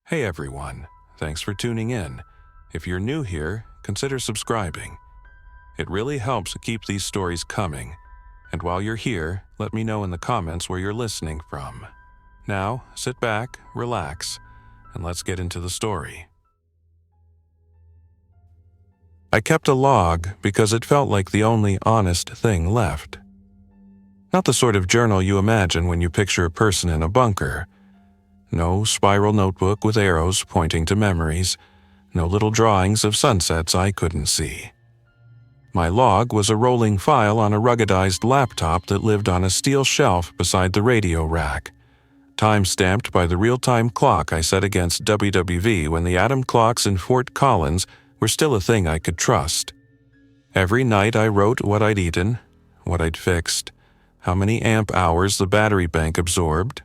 Hey everyone, thanks for tuning in. If you're new here, consider subscribing. It really helps keep these stories coming. And while you're here, let me know in the comments where you're listening from. Now, sit back, relax, and let's get into the story. I kept a log because it felt like the only honest thing left. Not the sort of journal you imagine when you picture a person in a bunker. No spiral notebook with arrows pointing to memories. No little drawings of sunsets I couldn't see. My log was a rolling file on a ruggedized laptop that lived on a steel shelf beside the radio rack, time-stamped by the real-time clock I set against WWV when the atom clocks in Fort Collins were still a thing I could trust. Every night I wrote what I'd eaten, what I'd fixed, how many amp hours the battery bank absorbed,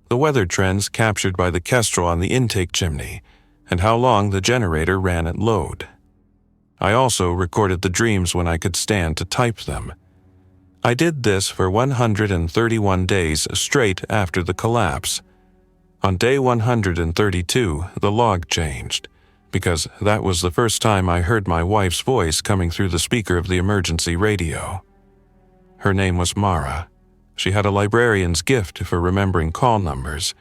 the weather trends captured by the kestrel on the intake chimney, and how long the generator ran at load. I also recorded the dreams when I could stand to type them. I did this for 131 days straight after the collapse. On day 132, the log changed, because that was the first time I heard my wife's voice coming through the speaker of the emergency radio. Her name was Mara. She had a librarian's gift for remembering call numbers,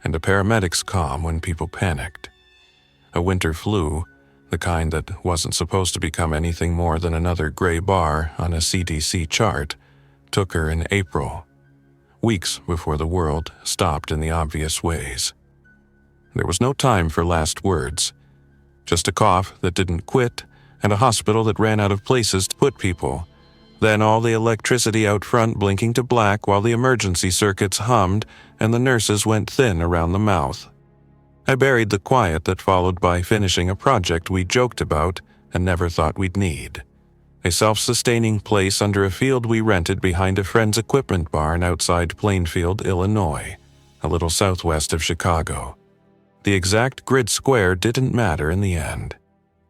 and a paramedic's calm when people panicked. A winter flu, the kind that wasn't supposed to become anything more than another gray bar on a CDC chart, took her in April, weeks before the world stopped in the obvious ways. There was no time for last words, just a cough that didn't quit and a hospital that ran out of places to put people. Then all the electricity out front blinking to black while the emergency circuits hummed and the nurses went thin around the mouth. I buried the quiet that followed by finishing a project we joked about and never thought we'd need. A self-sustaining place under a field we rented behind a friend's equipment barn outside Plainfield, Illinois, a little southwest of Chicago. The exact grid square didn't matter in the end.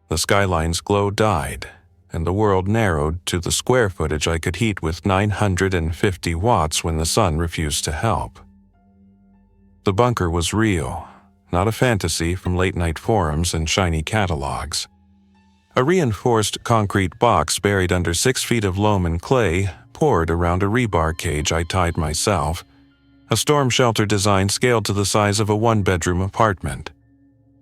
The skyline's glow died, and the world narrowed to the square footage I could heat with 950 watts when the sun refused to help. The bunker was real, not a fantasy from late-night forums and shiny catalogs. A reinforced concrete box buried under 6 feet of loam and clay poured around a rebar cage I tied myself, a storm shelter design scaled to the size of a one-bedroom apartment.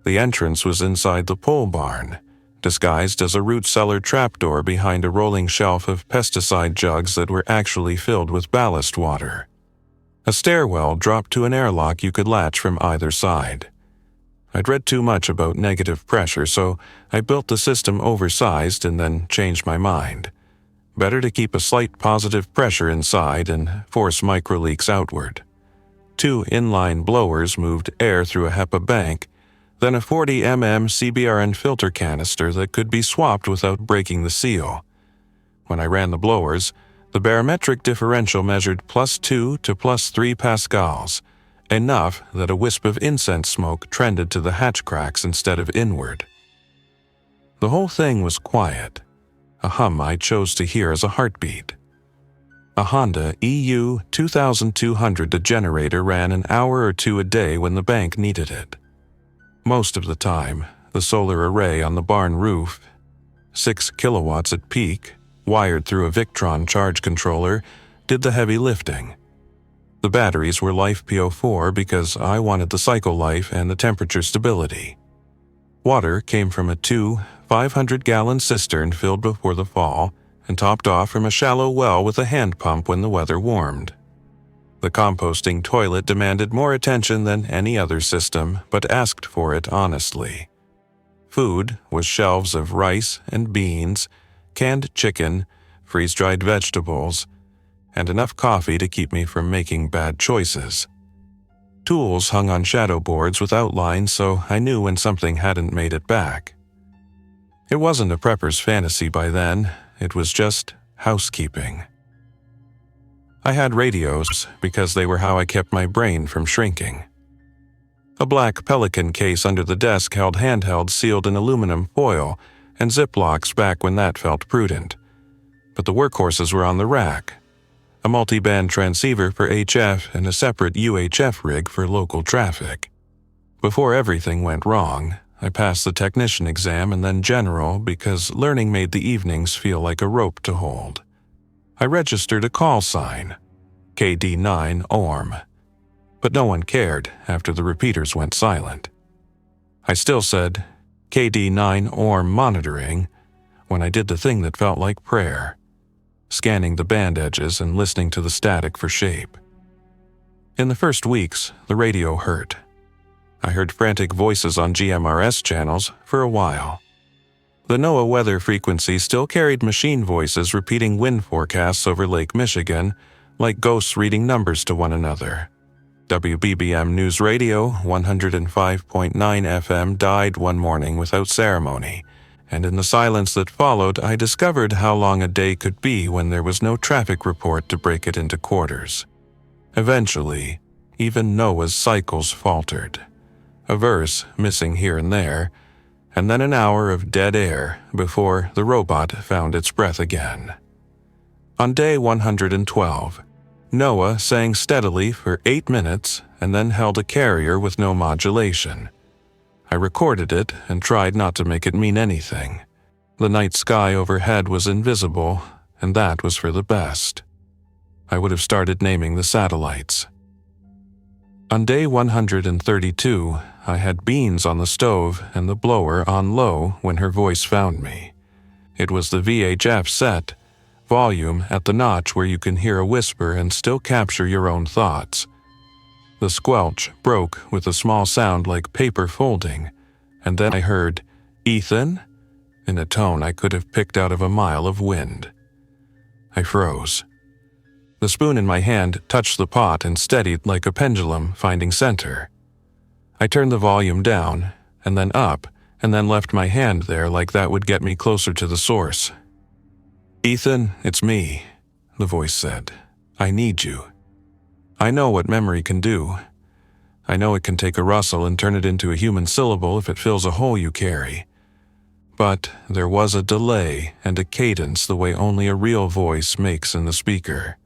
The entrance was inside the pole barn, disguised as a root cellar trapdoor behind a rolling shelf of pesticide jugs that were actually filled with ballast water. A stairwell dropped to an airlock you could latch from either side. I'd read too much about negative pressure, so I built the system oversized and then changed my mind. Better to keep a slight positive pressure inside and force microleaks outward. 2 inline blowers moved air through a HEPA bank, then a 40 mm CBRN filter canister that could be swapped without breaking the seal. When I ran the blowers, the barometric differential measured +2 to +3 pascals, enough that a wisp of incense smoke trended to the hatch cracks instead of inward. The whole thing was quiet, a hum I chose to hear as a heartbeat. A Honda EU 2200 generator ran an hour or two a day when the bank needed it. Most of the time, the solar array on the barn roof, 6 kilowatts at peak, wired through a Victron charge controller, did the heavy lifting. The batteries were LiFePO4 because I wanted the cycle life and the temperature stability. Water came from a 2 500-gallon cistern filled before the fall and topped off from a shallow well with a hand pump when the weather warmed. The composting toilet demanded more attention than any other system, but asked for it honestly. Food was shelves of rice and beans, canned chicken, freeze-dried vegetables, and enough coffee to keep me from making bad choices. Tools hung on shadow boards with outlines, so I knew when something hadn't made it back. It wasn't a prepper's fantasy by then, it was just housekeeping. I had radios because they were how I kept my brain from shrinking. A black Pelican case under the desk held handhelds sealed in aluminum foil and Ziplocs back when that felt prudent. But the workhorses were on the rack. A multi-band transceiver for HF and a separate UHF rig for local traffic. Before everything went wrong, I passed the technician exam and then general because learning made the evenings feel like a rope to hold. I registered a call sign, KD9 ORM, but no one cared after the repeaters went silent. I still said KD9 ORM monitoring when I did the thing that felt like prayer, scanning the band edges and listening to the static for shape. In the first weeks, the radio hurt. I heard frantic voices on GMRS channels for a while. The NOAA weather frequency still carried machine voices repeating wind forecasts over Lake Michigan, like ghosts reading numbers to one another. WBBM News Radio 105.9 FM died one morning without ceremony, and in the silence that followed, I discovered how long a day could be when there was no traffic report to break it into quarters. Eventually, even NOAA's cycles faltered. A verse missing here and there, and then an hour of dead air before the robot found its breath again. On day 112, NOAA sang steadily for 8 minutes and then held a carrier with no modulation. I recorded it and tried not to make it mean anything. The night sky overhead was invisible, and that was for the best. I would have started naming the satellites. On day 132, I had beans on the stove and the blower on low when her voice found me. It was the VHF set, volume at the notch where you can hear a whisper and still capture your own thoughts. The squelch broke with a small sound like paper folding, and then I heard, "Ethan?" in a tone I could have picked out of a mile of wind. I froze. The spoon in my hand touched the pot and steadied like a pendulum finding center. I turned the volume down, and then up, and then left my hand there like that would get me closer to the source. "Ethan, it's me," the voice said. "I need you. I know what memory can do. I know it can take a rustle and turn it into a human syllable if it fills a hole you carry. But there was a delay and a cadence the way only a real voice makes in the speaker.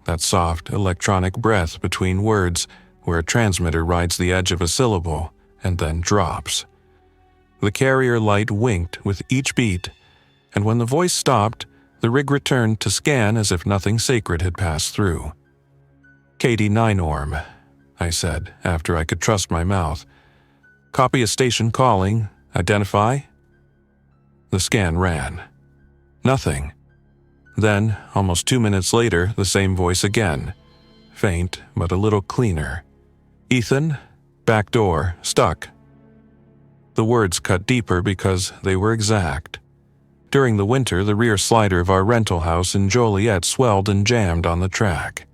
That soft electronic breath between words where a transmitter rides the edge of a syllable and then drops. The carrier light winked with each beat, and when the voice stopped, the rig returned to scan as if nothing sacred had passed through. "KD9 ORM," I said after I could trust my mouth. "Copy a station calling. Identify?" The scan ran. Nothing. Then, almost 2 minutes later, the same voice again. Faint, but a little cleaner. "Ethan? Back door. Stuck." The words cut deeper because they were exact. During the winter, the rear slider of our rental house in Joliet swelled and jammed on the track.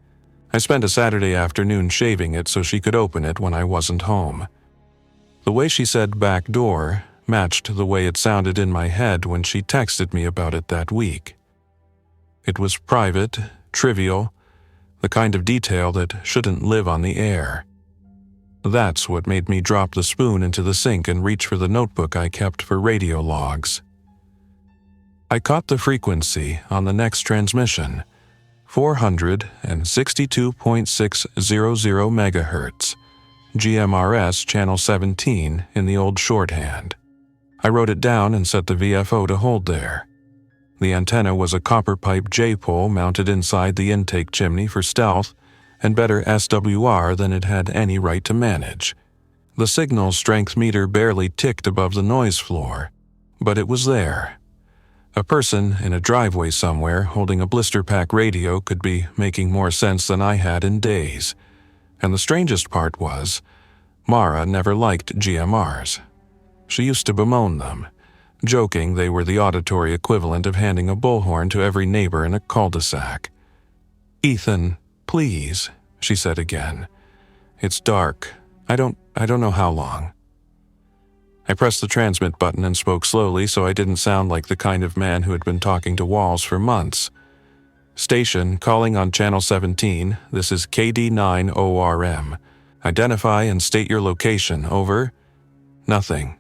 I spent a Saturday afternoon shaving it so she could open it when I wasn't home. The way she said "back door" matched the way it sounded in my head when she texted me about it that week. It was private, trivial, the kind of detail that shouldn't live on the air. That's what made me drop the spoon into the sink and reach for the notebook I kept for radio logs. I caught the frequency on the next transmission, 462.600 megahertz, GMRS channel 17 in the old shorthand. I wrote it down and set the VFO to hold there. The antenna was a copper pipe J-pole mounted inside the intake chimney for stealth and better SWR than it had any right to manage. The signal strength meter barely ticked above the noise floor, but it was there. A person in a driveway somewhere holding a blister pack radio could be making more sense than I had in days. And the strangest part was, Mara never liked GMRs. She used to bemoan them, joking they were the auditory equivalent of handing a bullhorn to every neighbor in a cul-de-sac. "Ethan, please," she said again. "It's dark. I don't know how long." I pressed the transmit button and spoke slowly so I didn't sound like the kind of man who had been talking to walls for months. "Station, calling on channel 17. This is KD9 ORM. Identify and state your location. Over." Nothing.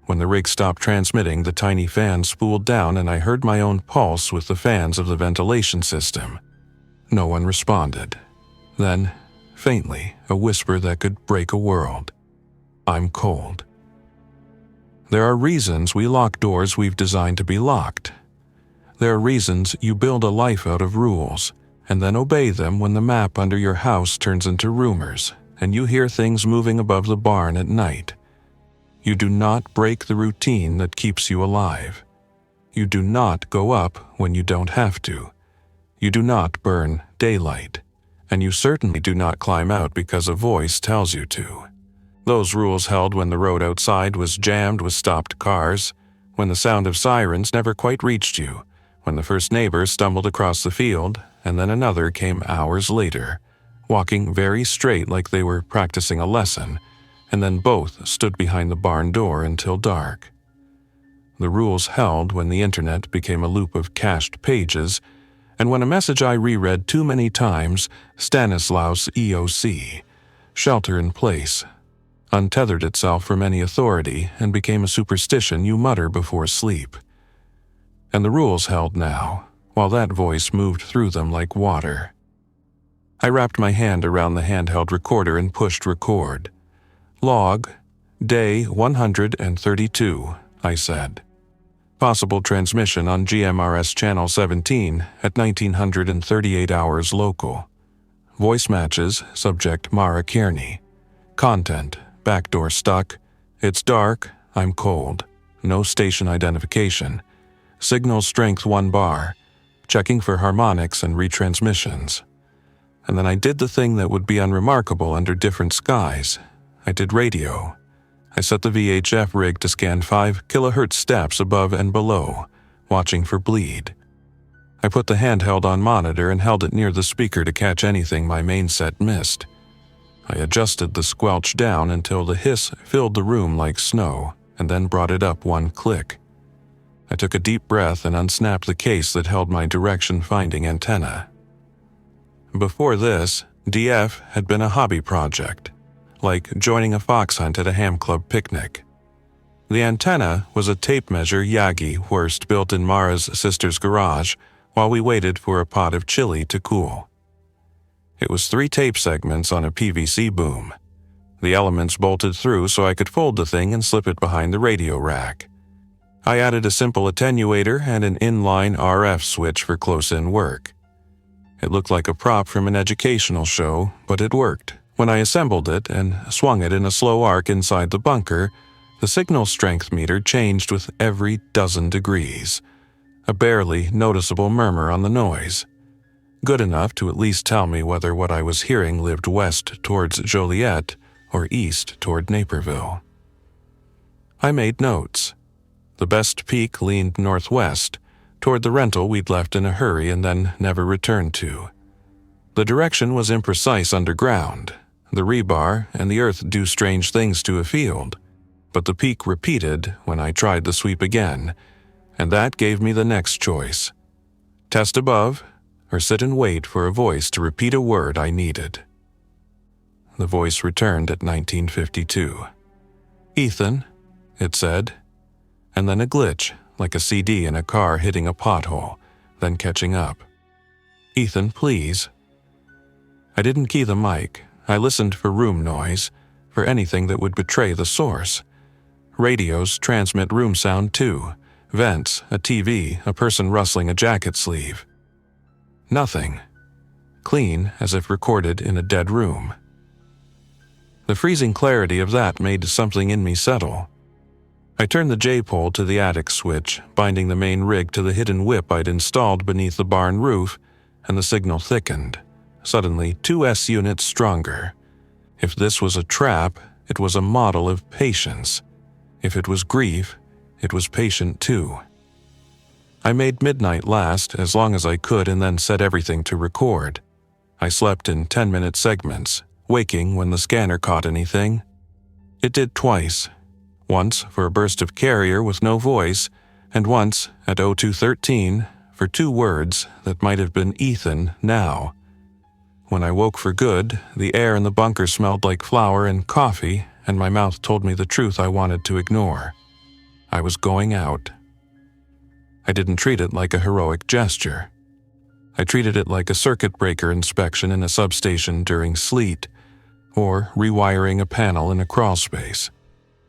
When the rig stopped transmitting, the tiny fan spooled down and I heard my own pulse with the fans of the ventilation system. No one responded. Then, faintly, a whisper that could break a world. I'm cold. There are reasons we lock doors we've designed to be locked. There are reasons you build a life out of rules, and then obey them when the map under your house turns into rumors, and you hear things moving above the barn at night. You do not break the routine that keeps you alive. You do not go up when you don't have to. You do not burn daylight, and you certainly do not climb out because a voice tells you to. Those rules held when the road outside was jammed with stopped cars, when the sound of sirens never quite reached you, when the first neighbor stumbled across the field, and then another came hours later, walking very straight like they were practicing a lesson, and then both stood behind the barn door until dark. The rules held when the internet became a loop of cached pages, and when a message I reread too many times, Stanislaus EOC, shelter in place, untethered itself from any authority and became a superstition you mutter before sleep. And the rules held now, while that voice moved through them like water. I wrapped my hand around the handheld recorder and pushed record. Log, day 132, I said. Possible transmission on GMRS channel 17 at 1938 hours local. Voice matches, subject Mara Kearney. Content, backdoor stuck. It's dark, I'm cold. No station identification. Signal strength 1 bar. Checking for harmonics and retransmissions. And then I did the thing that would be unremarkable under different skies. I did radio. I set the VHF rig to scan 5 kilohertz steps above and below, watching for bleed. I put the handheld on monitor and held it near the speaker to catch anything my main set missed. I adjusted the squelch down until the hiss filled the room like snow, and then brought it up 1 click. I took a deep breath and unsnapped the case that held my direction-finding antenna. Before this, DF had been a hobby project, like joining a fox hunt at a ham club picnic. The antenna was a tape measure Yagi Wurst built in Mara's sister's garage while we waited for a pot of chili to cool. It was 3 tape segments on a PVC boom. The elements bolted through so I could fold the thing and slip it behind the radio rack. I added a simple attenuator and an inline RF switch for close-in work. It looked like a prop from an educational show, but it worked. When I assembled it and swung it in a slow arc inside the bunker, the signal strength meter changed with every dozen degrees, a barely noticeable murmur on the noise, good enough to at least tell me whether what I was hearing lived west towards Joliet or east toward Naperville. I made notes. The best peak leaned northwest, toward the rental we'd left in a hurry and then never returned to. The direction was imprecise underground. The rebar and the earth do strange things to a field, but the peak repeated when I tried the sweep again, and that gave me the next choice. Test above, or sit and wait for a voice to repeat a word I needed. The voice returned at 1952. Ethan, it said, and then a glitch, like a CD in a car hitting a pothole, then catching up. Ethan, please. I didn't key the mic. I listened for room noise, for anything that would betray the source. Radios transmit room sound too. Vents, a TV, a person rustling a jacket sleeve. Nothing. Clean, as if recorded in a dead room. The freezing clarity of that made something in me settle. I turned the J-pole to the attic switch, binding the main rig to the hidden whip I'd installed beneath the barn roof, and the signal thickened, suddenly 2 S units stronger. If this was a trap, it was a model of patience. If it was grief, it was patient too. I made midnight last as long as I could and then set everything to record. I slept in 10-minute segments, waking when the scanner caught anything. It did twice. Once for a burst of carrier with no voice, and once at 0213 for 2 words that might have been Ethan now. When I woke for good, the air in the bunker smelled like flour and coffee, and my mouth told me the truth I wanted to ignore. I was going out. I didn't treat it like a heroic gesture. I treated it like a circuit breaker inspection in a substation during sleet, or rewiring a panel in a crawl space.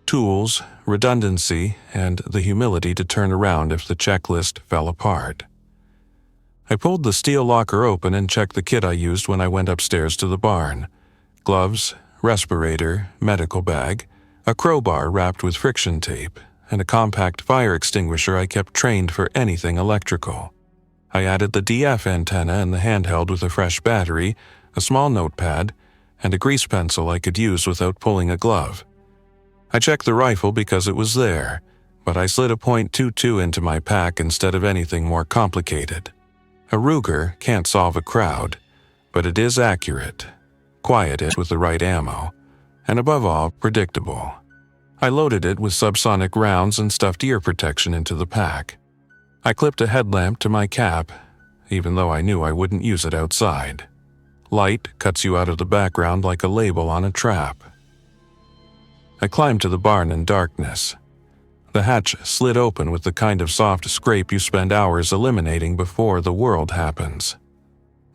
tools, redundancy, and the humility to turn around if the checklist fell apart. I pulled the steel locker open and checked the kit I used when I went upstairs to the barn. Gloves, respirator, medical bag, a crowbar wrapped with friction tape, and a compact fire extinguisher I kept trained for anything electrical. I added the DF antenna and the handheld with a fresh battery, a small notepad, and a grease pencil I could use without pulling a glove. I checked the rifle because it was there, but I slid a .22 into my pack instead of anything more complicated. A Ruger can't solve a crowd, but it is accurate, quiet with the right ammo, and above all, predictable. I loaded it with subsonic rounds and stuffed ear protection into the pack. I clipped a headlamp to my cap, even though I knew I wouldn't use it outside. Light cuts you out of the background like a label on a trap. I climbed to the barn in darkness. The hatch slid open with the kind of soft scrape you spend hours eliminating before the world happens.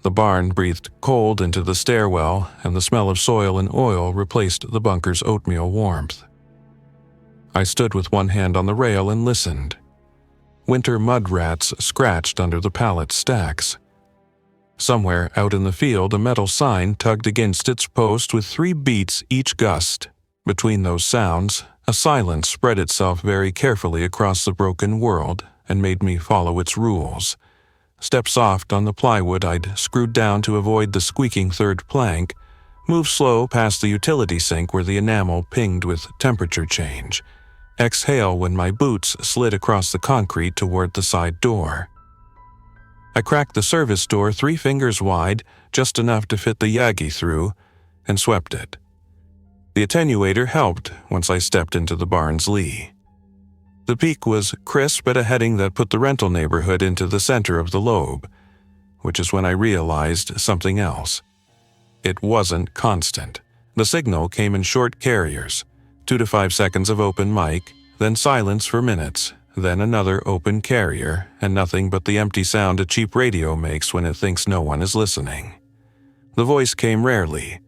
The barn breathed cold into the stairwell, and the smell of soil and oil replaced the bunker's oatmeal warmth. I stood with one hand on the rail and listened. Winter mud rats scratched under the pallet stacks. Somewhere out in the field, a metal sign tugged against its post with 3 beats each gust. Between those sounds, a silence spread itself very carefully across the broken world and made me follow its rules. Step soft on the plywood I'd screwed down to avoid the squeaking third plank, move slow past the utility sink where the enamel pinged with temperature change. Exhale when my boots slid across the concrete toward the side door. I cracked the service door 3 fingers wide, just enough to fit the Yagi through, and swept it. The attenuator helped once I stepped into the barn's lee. The peak was crisp at a heading that put the rental neighborhood into the center of the lobe, which is when I realized something else. It wasn't constant. The signal came in short carriers, 2 to 5 seconds of open mic, then silence for minutes, then another open carrier, and nothing but the empty sound a cheap radio makes when it thinks no one is listening. The voice came rarely,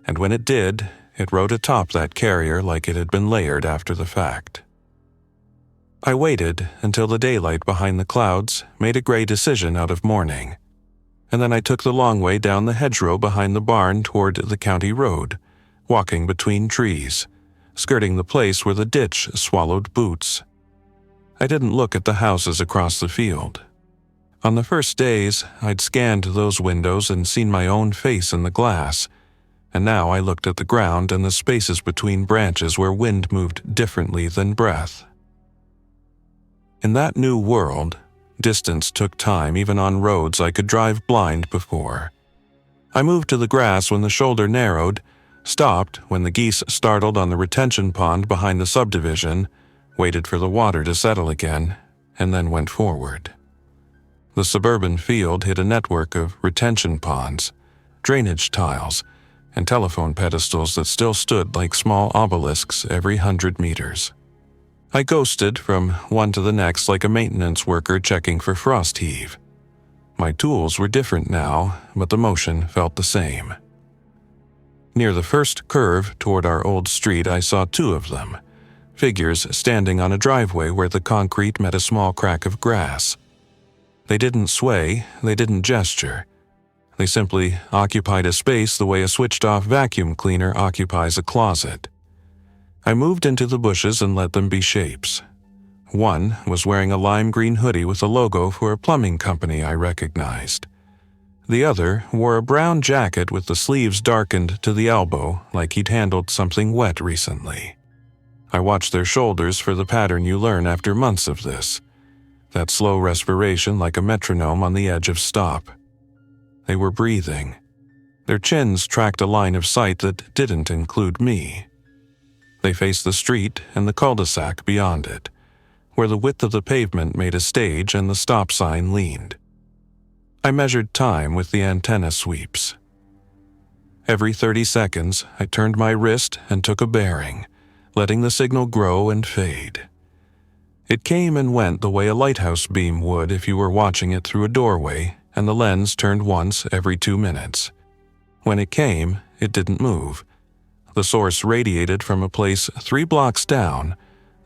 and when it did, it rode atop that carrier like it had been layered after the fact. I waited until the daylight behind the clouds made a gray decision out of morning, and then I took the long way down the hedgerow behind the barn toward the county road, walking between trees, skirting the place where the ditch swallowed boots. I didn't look at the houses across the field. On the first days, I'd scanned those windows and seen my own face in the glass, and now I looked at the ground and the spaces between branches where wind moved differently than breath. In that new world, distance took time even on roads I could drive blind before. I moved to the grass when the shoulder narrowed, stopped when the geese startled on the retention pond behind the subdivision, waited for the water to settle again, and then went forward. The suburban field hid a network of retention ponds, drainage tiles, and telephone pedestals that still stood like small obelisks every 100 meters. I ghosted from one to the next like a maintenance worker checking for frost heave. My tools were different now, but the motion felt the same. Near the first curve toward our old street, I saw 2 of them, figures standing on a driveway where the concrete met a small crack of grass. They didn't sway, they didn't gesture. They simply occupied a space the way a switched-off vacuum cleaner occupies a closet. I moved into the bushes and let them be shapes. One was wearing a lime green hoodie with a logo for a plumbing company I recognized. The other wore a brown jacket with the sleeves darkened to the elbow like he'd handled something wet recently. I watched their shoulders for the pattern you learn after months of this, that slow respiration like a metronome on the edge of stop. They were breathing. Their chins tracked a line of sight that didn't include me. They faced the street and the cul-de-sac beyond it, where the width of the pavement made a stage and the stop sign leaned. I measured time with the antenna sweeps. Every 30 seconds, I turned my wrist and took a bearing, letting the signal grow and fade. It came and went the way a lighthouse beam would if you were watching it through a doorway and the lens turned once every 2 minutes. When it came, it didn't move. The source radiated from a place 3 blocks down,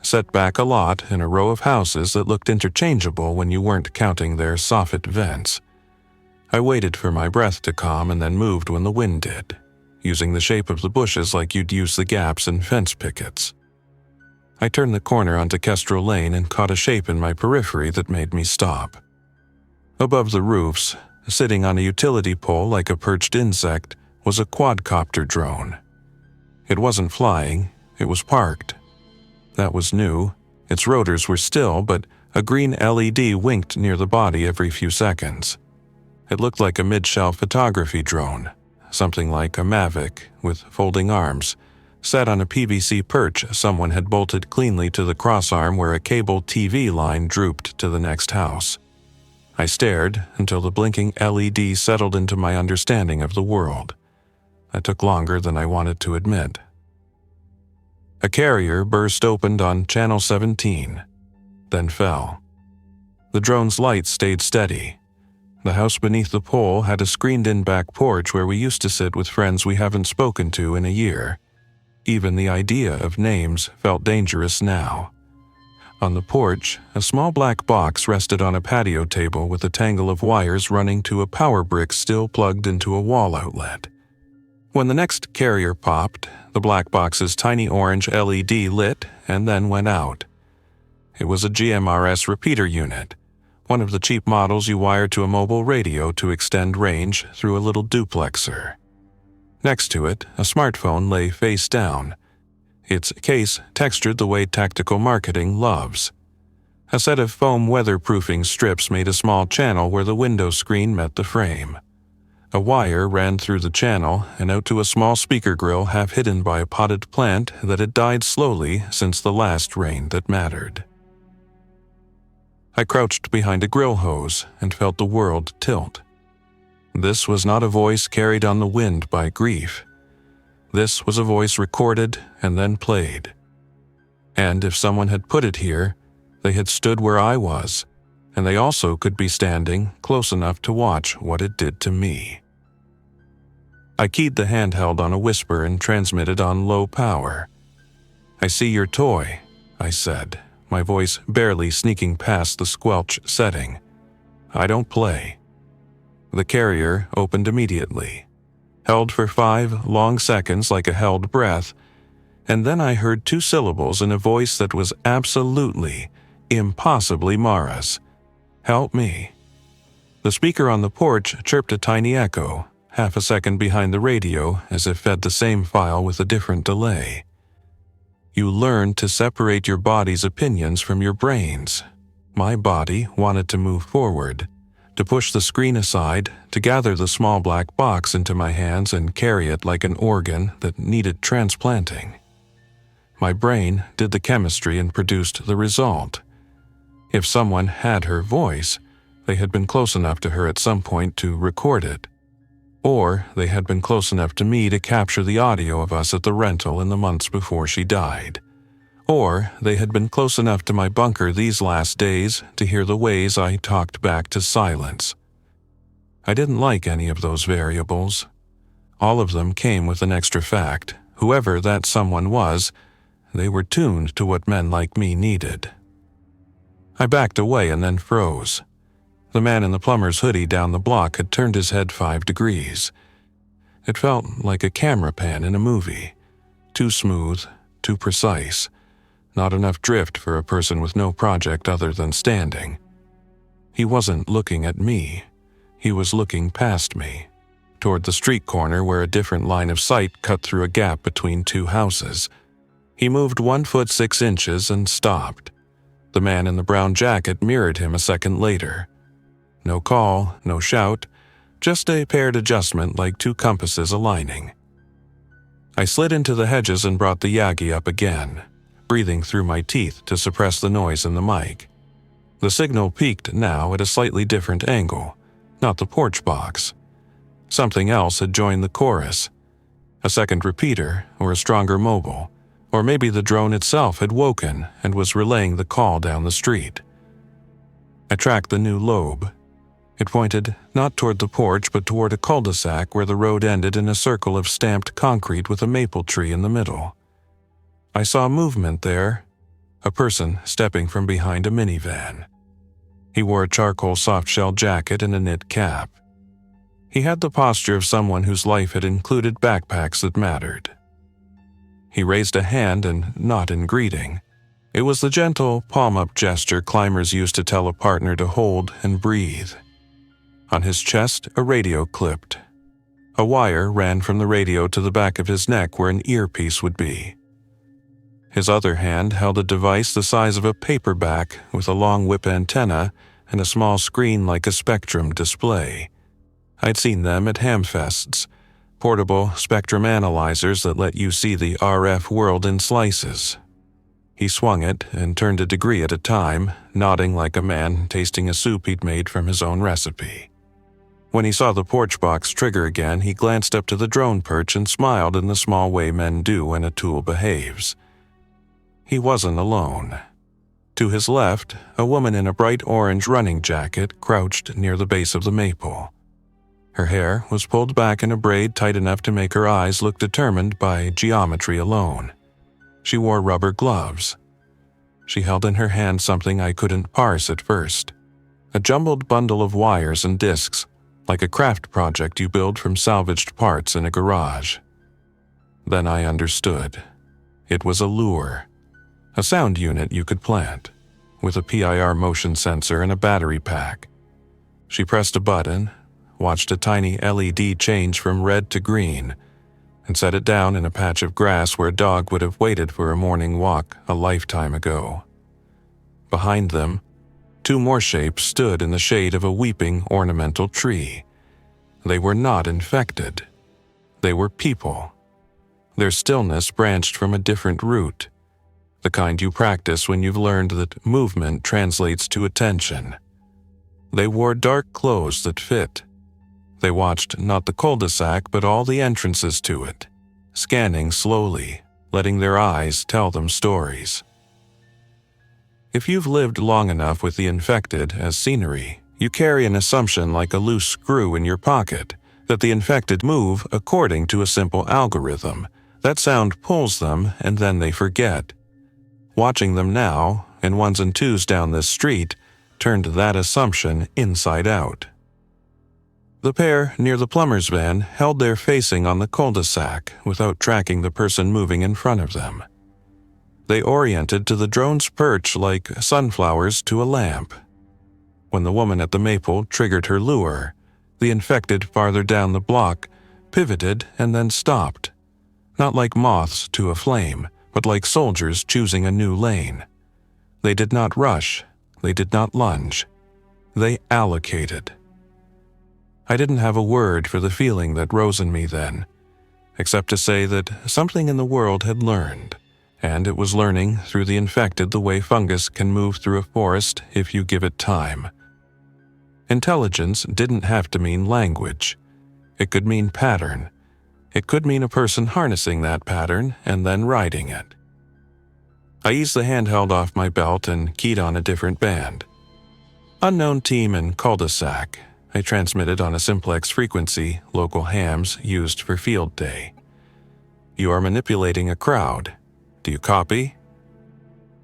set back a lot in a row of houses that looked interchangeable when you weren't counting their soffit vents. I waited for my breath to calm and then moved when the wind did, using the shape of the bushes like you'd use the gaps in fence pickets. I turned the corner onto Kestrel Lane and caught a shape in my periphery that made me stop. Above the roofs, sitting on a utility pole like a perched insect, was a quadcopter drone. It wasn't flying, it was parked. That was new. Its rotors were still, but a green LED winked near the body every few seconds. It looked like a mid-shelf photography drone, something like a Mavic with folding arms, set on a PVC perch someone had bolted cleanly to the crossarm where a cable TV line drooped to the next house. I stared until the blinking LED settled into my understanding of the world. That took longer than I wanted to admit. A carrier burst opened on Channel 17, then fell. The drone's light stayed steady. The house beneath the pole had a screened-in back porch where we used to sit with friends we haven't spoken to in a year. Even the idea of names felt dangerous now. On the porch, a small black box rested on a patio table with a tangle of wires running to a power brick still plugged into a wall outlet. When the next carrier popped, the black box's tiny orange LED lit and then went out. It was a GMRS repeater unit, one of the cheap models you wire to a mobile radio to extend range through a little duplexer. Next to it, a smartphone lay face down, its case textured the way tactical marketing loves. A set of foam weatherproofing strips made a small channel where the window screen met the frame. A wire ran through the channel and out to a small speaker grill half hidden by a potted plant that had died slowly since the last rain that mattered. I crouched behind a grill hose and felt the world tilt. This was not a voice carried on the wind by grief. This was a voice recorded and then played. And if someone had put it here, they had stood where I was, and they also could be standing close enough to watch what it did to me. I keyed the handheld on a whisper and transmitted on low power. "I see your toy," I said, my voice barely sneaking past the squelch setting. "I don't play." The carrier opened immediately, held for 5 long seconds like a held breath, and then I heard 2 syllables in a voice that was absolutely, impossibly Mara's. "Help me." The speaker on the porch chirped a tiny echo, half a second behind the radio as if fed the same file with a different delay. "You learn to separate your body's opinions from your brain's." My body wanted to move forward, to push the screen aside, to gather the small black box into my hands and carry it like an organ that needed transplanting. My brain did the chemistry and produced the result. If someone had her voice, they had been close enough to her at some point to record it. Or they had been close enough to me to capture the audio of us at the rental in the months before she died. Or they had been close enough to my bunker these last days to hear the ways I talked back to silence. I didn't like any of those variables. All of them came with an extra fact. Whoever that someone was, they were tuned to what men like me needed. I backed away and then froze. The man in the plumber's hoodie down the block had turned his head 5 degrees. It felt like a camera pan in a movie. Too smooth, too precise. Not enough drift for a person with no project other than standing. He wasn't looking at me. He was looking past me, toward the street corner where a different line of sight cut through a gap between 2 houses. He moved 1 foot 6 inches and stopped. The man in the brown jacket mirrored him a second later. No call, no shout, just a paired adjustment like 2 compasses aligning. I slid into the hedges and brought the Yagi up again, breathing through my teeth to suppress the noise in the mic. The signal peaked now at a slightly different angle, not the porch box. Something else had joined the chorus. A second repeater or a stronger mobile, or maybe the drone itself had woken and was relaying the call down the street. I tracked the new lobe. It pointed not toward the porch but toward a cul-de-sac where the road ended in a circle of stamped concrete with a maple tree in the middle. I saw movement there, a person stepping from behind a minivan. He wore a charcoal soft-shell jacket and a knit cap. He had the posture of someone whose life had included backpacks that mattered. He raised a hand and not in greeting. It was the gentle, palm-up gesture climbers use to tell a partner to hold and breathe. On his chest, a radio clipped. A wire ran from the radio to the back of his neck where an earpiece would be. His other hand held a device the size of a paperback with a long whip antenna and a small screen like a Spectrum display. I'd seen them at Hamfests, portable spectrum analyzers that let you see the RF world in slices. He swung it and turned a degree at a time, nodding like a man tasting a soup he'd made from his own recipe. When he saw the porch box trigger again, he glanced up to the drone perch and smiled in the small way men do when a tool behaves. He wasn't alone. To his left, a woman in a bright orange running jacket crouched near the base of the maple. Her hair was pulled back in a braid tight enough to make her eyes look determined by geometry alone. She wore rubber gloves. She held in her hand something I couldn't parse at first. A jumbled bundle of wires and discs, like a craft project you build from salvaged parts in a garage. Then I understood. It was a lure. A sound unit you could plant, with a PIR motion sensor and a battery pack. She pressed a button, watched a tiny LED change from red to green, and set it down in a patch of grass where a dog would have waited for a morning walk a lifetime ago. Behind them, two more shapes stood in the shade of a weeping ornamental tree. They were not infected. They were people. Their stillness branched from a different root, the kind you practice when you've learned that movement translates to attention. They wore dark clothes that fit. They watched not the cul-de-sac but all the entrances to it, scanning slowly, letting their eyes tell them stories. If you've lived long enough with the infected as scenery, you carry an assumption like a loose screw in your pocket, that the infected move according to a simple algorithm. That sound pulls them and then they forget. Watching them now, in ones and twos down this street, turned that assumption inside out. The pair near the plumber's van held their facing on the cul-de-sac without tracking the person moving in front of them. They oriented to the drone's perch like sunflowers to a lamp. When the woman at the maple triggered her lure, the infected farther down the block pivoted and then stopped, not like moths to a flame, but like soldiers choosing a new lane. They did not rush, they did not lunge. They allocated. I didn't have a word for the feeling that rose in me then, except to say that something in the world had learned, and it was learning through the infected the way fungus can move through a forest if you give it time. Intelligence didn't have to mean language. It could mean pattern. It could mean a person harnessing that pattern and then riding it. I eased the handheld off my belt and keyed on a different band. Unknown team in cul-de-sac. I transmitted on a simplex frequency local hams used for field day. You are manipulating a crowd. Do you copy?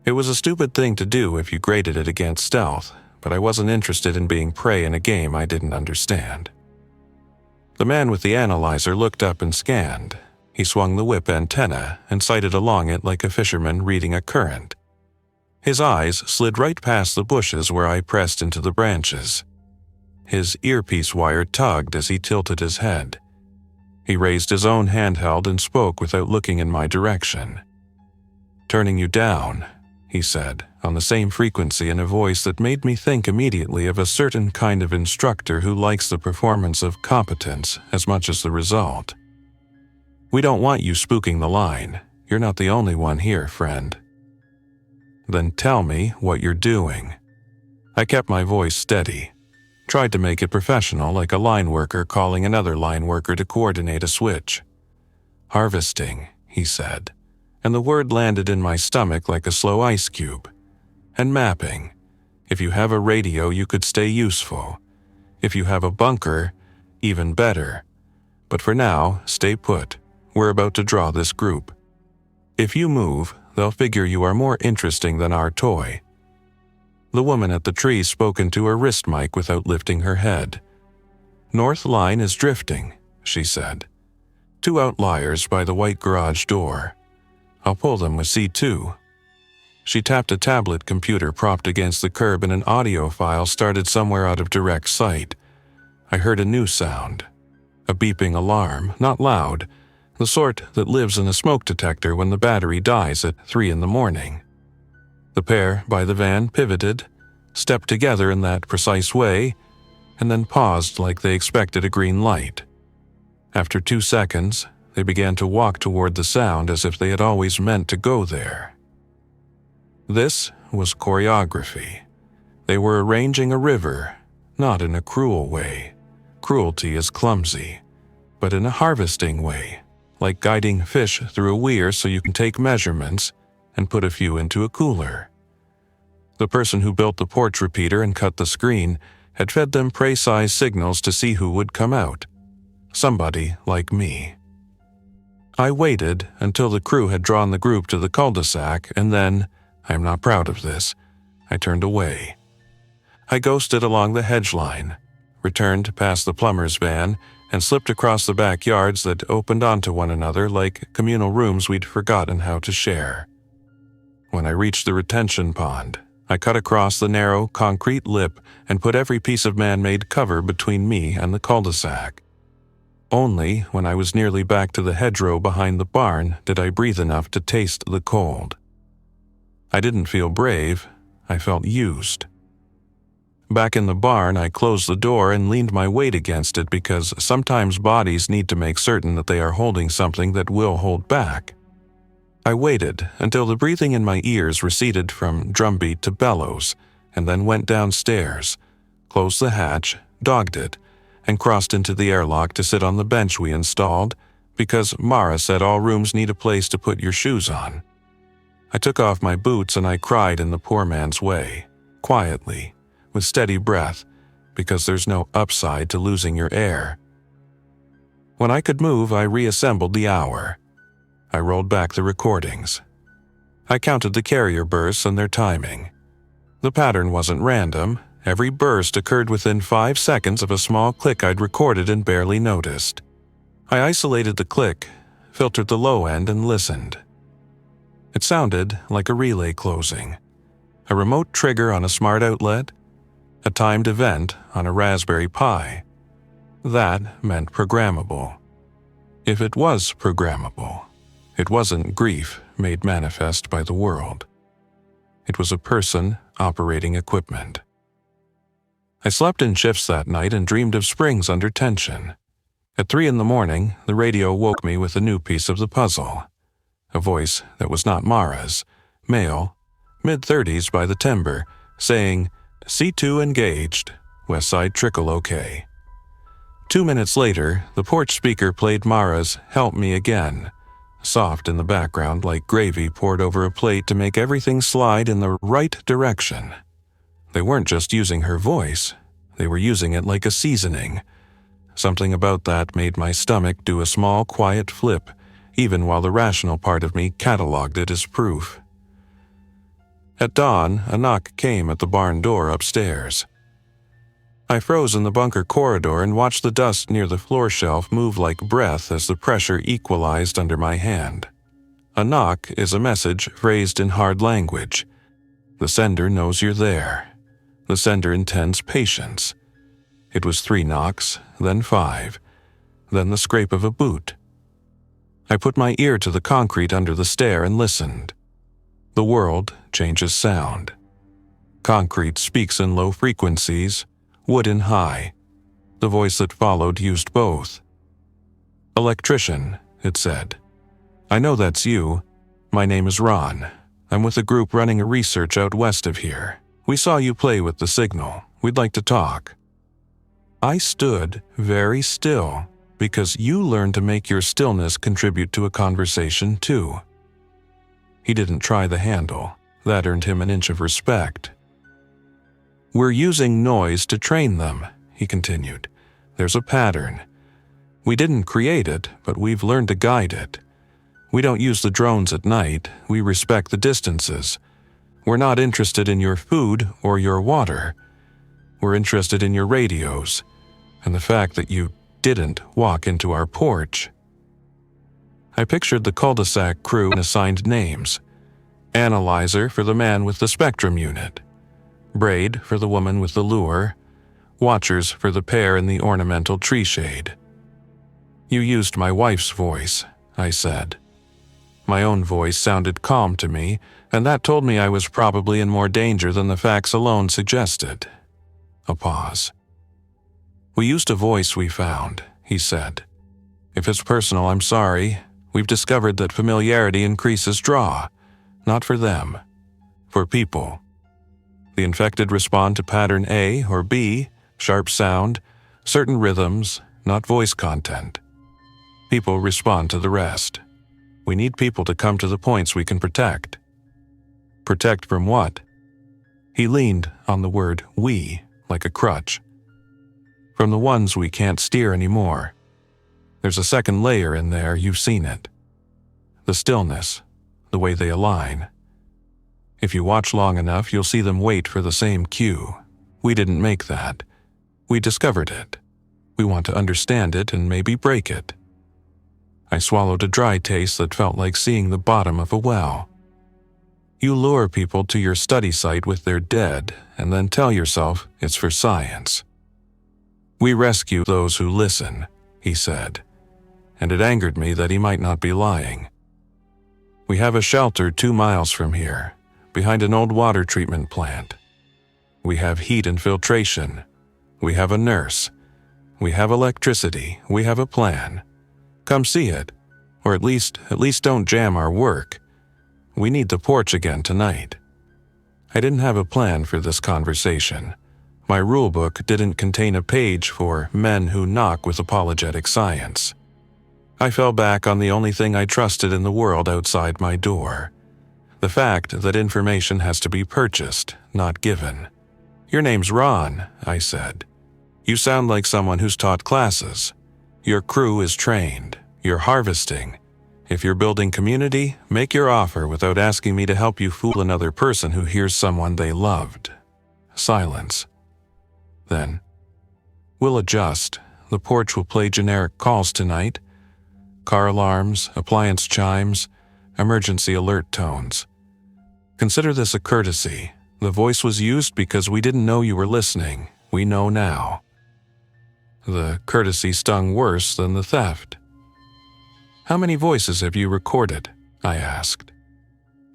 It was a stupid thing to do if you graded it against stealth, but I wasn't interested in being prey in a game I didn't understand. The man with the analyzer looked up and scanned. He swung the whip antenna and sighted along it like a fisherman reading a current. His eyes slid right past the bushes where I pressed into the branches. His earpiece wire tugged as he tilted his head. He raised his own handheld and spoke without looking in my direction. "Turning you down," he said, on the same frequency in a voice that made me think immediately of a certain kind of instructor who likes the performance of competence as much as the result. "We don't want you spooking the line. You're not the only one here, friend." "Then tell me what you're doing." I kept my voice steady, tried to make it professional like a line worker calling another line worker to coordinate a switch. "Harvesting," he said, and the word landed in my stomach like a slow ice cube. "And mapping. If you have a radio, you could stay useful. If you have a bunker, even better. But for now, stay put. We're about to draw this group. If you move, they'll figure you are more interesting than our toy." The woman at the tree spoke into her wrist mic without lifting her head. "North line is drifting," she said. "2 outliers by the white garage door. I'll pull them with C2. She tapped a tablet computer propped against the curb and an audio file started somewhere out of direct sight. I heard a new sound. A beeping alarm, not loud, the sort that lives in a smoke detector when the battery dies at 3 in the morning. The pair by the van pivoted, stepped together in that precise way, and then paused like they expected a green light. After 2 seconds, they began to walk toward the sound as if they had always meant to go there. This was choreography. They were arranging a river, not in a cruel way. Cruelty is clumsy, but in a harvesting way, like guiding fish through a weir so you can take measurements and put a few into a cooler. The person who built the porch repeater and cut the screen had fed them prey-sized signals to see who would come out. Somebody like me. I waited until the crew had drawn the group to the cul-de-sac, and then, I am not proud of this, I turned away. I ghosted along the hedge line, returned past the plumber's van, and slipped across the backyards that opened onto one another like communal rooms we'd forgotten how to share. When I reached the retention pond, I cut across the narrow, concrete lip and put every piece of man-made cover between me and the cul-de-sac. Only when I was nearly back to the hedgerow behind the barn did I breathe enough to taste the cold. I didn't feel brave, I felt used. Back in the barn, I closed the door and leaned my weight against it because sometimes bodies need to make certain that they are holding something that will hold back. I waited until the breathing in my ears receded from drumbeat to bellows, and then went downstairs, closed the hatch, dogged it, and crossed into the airlock to sit on the bench we installed because Mara said all rooms need a place to put your shoes on. I took off my boots and I cried in the poor man's way, quietly, with steady breath, because there's no upside to losing your air. When I could move, I reassembled the hour. I rolled back the recordings. I counted the carrier bursts and their timing. The pattern wasn't random. Every burst occurred within 5 seconds of a small click I'd recorded and barely noticed. I isolated the click, filtered the low end, and listened. It sounded like a relay closing, a remote trigger on a smart outlet, a timed event on a Raspberry Pi. That meant programmable. If it was programmable, it wasn't grief made manifest by the world. It was a person operating equipment. I slept in shifts that night and dreamed of springs under tension. At 3 in the morning, the radio woke me with a new piece of the puzzle. A voice that was not Mara's, male, mid-30s by the timber, saying, "C2 engaged, West Side Trickle OK." 2 minutes later, the porch speaker played Mara's "Help Me Again," soft in the background like gravy poured over a plate to make everything slide in the right direction. They weren't just using her voice, they were using it like a seasoning. Something about that made my stomach do a small, quiet flip, even while the rational part of me cataloged it as proof. At dawn, a knock came at the barn door upstairs. I froze in the bunker corridor and watched the dust near the floor shelf move like breath as the pressure equalized under my hand. A knock is a message phrased in hard language. The sender knows you're there. The sender intends patience. It was 3 knocks, then 5, then the scrape of a boot. I put my ear to the concrete under the stair and listened. The world changes sound. Concrete speaks in low frequencies, wood in high. The voice that followed used both. "Electrician," it said. "I know that's you. My name is Ron. I'm with a group running a research out west of here. We saw you play with the signal. We'd like to talk." I stood very still because you learn to make your stillness contribute to a conversation too. He didn't try the handle. That earned him an inch of respect. "We're using noise to train them," he continued. There's a pattern. We didn't create it, but we've learned to guide it. We don't use the drones at night. We respect the distances. We're not interested in your food or your water. We're interested in your radios and the fact that you didn't walk into our porch. I pictured the cul-de-sac crew and assigned names. Analyzer for the man with the spectrum unit. Braid for the woman with the lure. Watchers for the pair in the ornamental tree shade. You used my wife's voice, I said. My own voice sounded calm to me, and that told me I was probably in more danger than the facts alone suggested. A pause. We used a voice we found, he said. If it's personal, I'm sorry. We've discovered that familiarity increases draw. Not for them. For people. The infected respond to pattern A or B, sharp sound, certain rhythms, not voice content. People respond to the rest. We need people to come to the points we can protect. Protect from what? He leaned on the word we like a crutch. From the ones we can't steer anymore. There's a second layer in there, you've seen it. The stillness, the way they align. If you watch long enough, you'll see them wait for the same cue. We didn't make that. We discovered it. We want to understand it and maybe break it. I swallowed a dry taste that felt like seeing the bottom of a well. You lure people to your study site with their dead and then tell yourself it's for science. We rescue those who listen, he said, and it angered me that he might not be lying. We have a shelter 2 miles from here, behind an old water treatment plant. We have heat and filtration. We have a nurse. We have electricity. We have a plan. Come see it, or at least don't jam our work. We need the porch again tonight. I didn't have a plan for this conversation. My rule book didn't contain a page for men who knock with apologetic science. I fell back on the only thing I trusted in the world outside my door. The fact that information has to be purchased, not given. Your name's Ron, I said. You sound like someone who's taught classes. Your crew is trained. You're harvesting. If you're building community, make your offer without asking me to help you fool another person who hears someone they loved. Silence. Then, we'll adjust. The porch will play generic calls tonight. Car alarms, appliance chimes, emergency alert tones. Consider this a courtesy. The voice was used because we didn't know you were listening. We know now. The courtesy stung worse than the theft. How many voices have you recorded? I asked.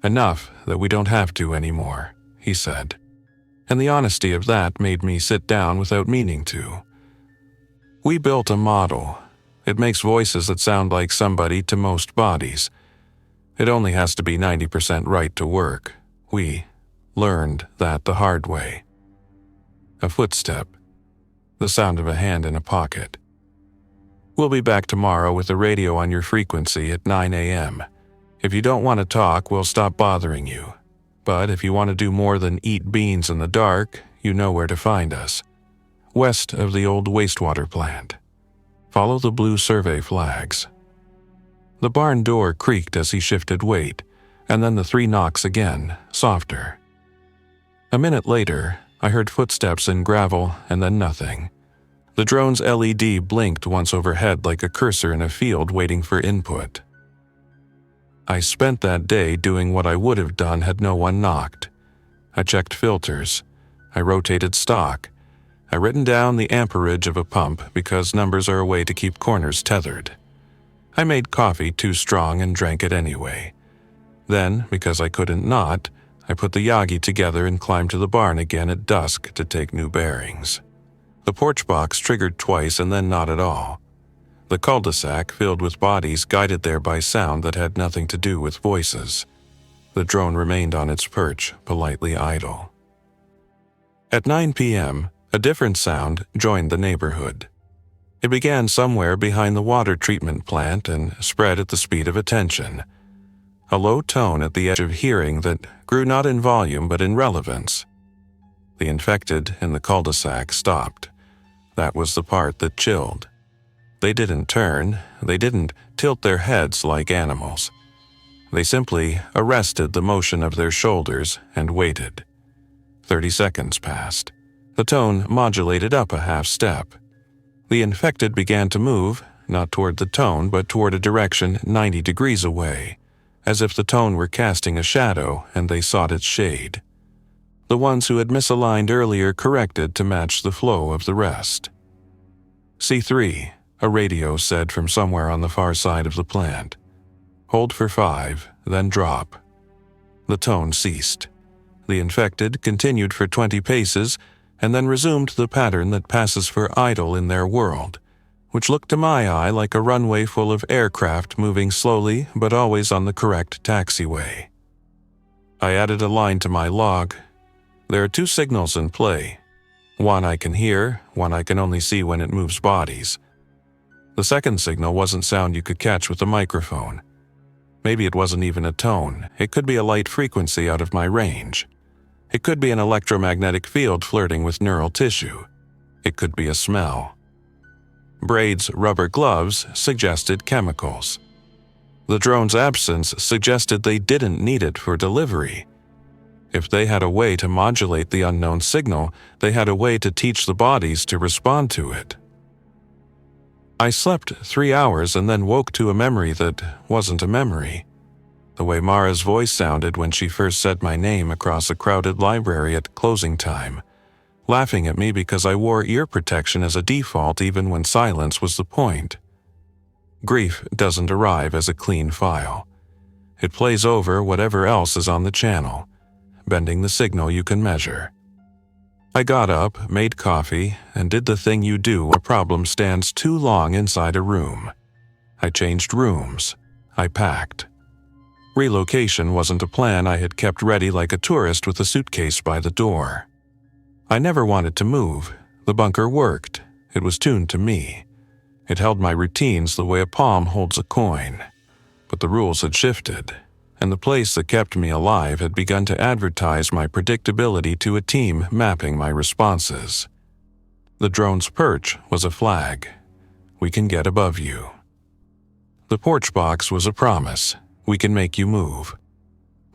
Enough that we don't have to anymore, he said. And the honesty of that made me sit down without meaning to. We built a model. It makes voices that sound like somebody to most bodies. It only has to be 90% right to work. We learned that the hard way. A footstep. The sound of a hand in a pocket. We'll be back tomorrow with the radio on your frequency at 9 a.m. If you don't want to talk, we'll stop bothering you. But if you want to do more than eat beans in the dark, you know where to find us. West of the old wastewater plant. Follow the blue survey flags. The barn door creaked as he shifted weight, and then the 3 knocks again, softer. A minute later, I heard footsteps in gravel and then nothing. The drone's LED blinked once overhead like a cursor in a field waiting for input. I spent that day doing what I would have done had no one knocked. I checked filters. I rotated stock. I written down the amperage of a pump because numbers are a way to keep corners tethered. I made coffee too strong and drank it anyway. Then, because I couldn't not, I put the Yagi together and climbed to the barn again at dusk to take new bearings. The porch box triggered twice and then not at all. The cul-de-sac filled with bodies guided there by sound that had nothing to do with voices. The drone remained on its perch, politely idle. At 9 p.m., a different sound joined the neighborhood. It began somewhere behind the water treatment plant and spread at the speed of attention. A low tone at the edge of hearing that grew not in volume but in relevance. The infected in the cul-de-sac stopped. That was the part that chilled. They didn't turn, they didn't tilt their heads like animals. They simply arrested the motion of their shoulders and waited. 30 seconds passed. The tone modulated up a half step. The infected began to move, not toward the tone, but toward a direction 90 degrees away, as if the tone were casting a shadow and they sought its shade. The ones who had misaligned earlier corrected to match the flow of the rest. C3, a radio said from somewhere on the far side of the plant. Hold for 5, then drop. The tone ceased. The infected continued for 20 paces and then resumed the pattern that passes for idle in their world, which looked to my eye like a runway full of aircraft moving slowly but always on the correct taxiway. I added a line to my log. There are 2 signals in play. One I can hear, one I can only see when it moves bodies. The second signal wasn't sound you could catch with a microphone. Maybe it wasn't even a tone. It could be a light frequency out of my range. It could be an electromagnetic field flirting with neural tissue. It could be a smell. Braid's rubber gloves suggested chemicals. The drone's absence suggested they didn't need it for delivery. If they had a way to modulate the unknown signal, they had a way to teach the bodies to respond to it. I slept 3 hours and then woke to a memory that wasn't a memory. The way Mara's voice sounded when she first said my name across a crowded library at closing time, laughing at me because I wore ear protection as a default even when silence was the point. Grief doesn't arrive as a clean file. It plays over whatever else is on the channel, bending the signal you can measure. I got up, made coffee, and did the thing you do when a problem stands too long inside a room. I changed rooms. I packed. Relocation wasn't a plan I had kept ready like a tourist with a suitcase by the door. I never wanted to move. The bunker worked. It was tuned to me. It held my routines the way a palm holds a coin. But the rules had shifted, and the place that kept me alive had begun to advertise my predictability to a team mapping my responses. The drone's perch was a flag. We can get above you. The porch box was a promise. We can make you move.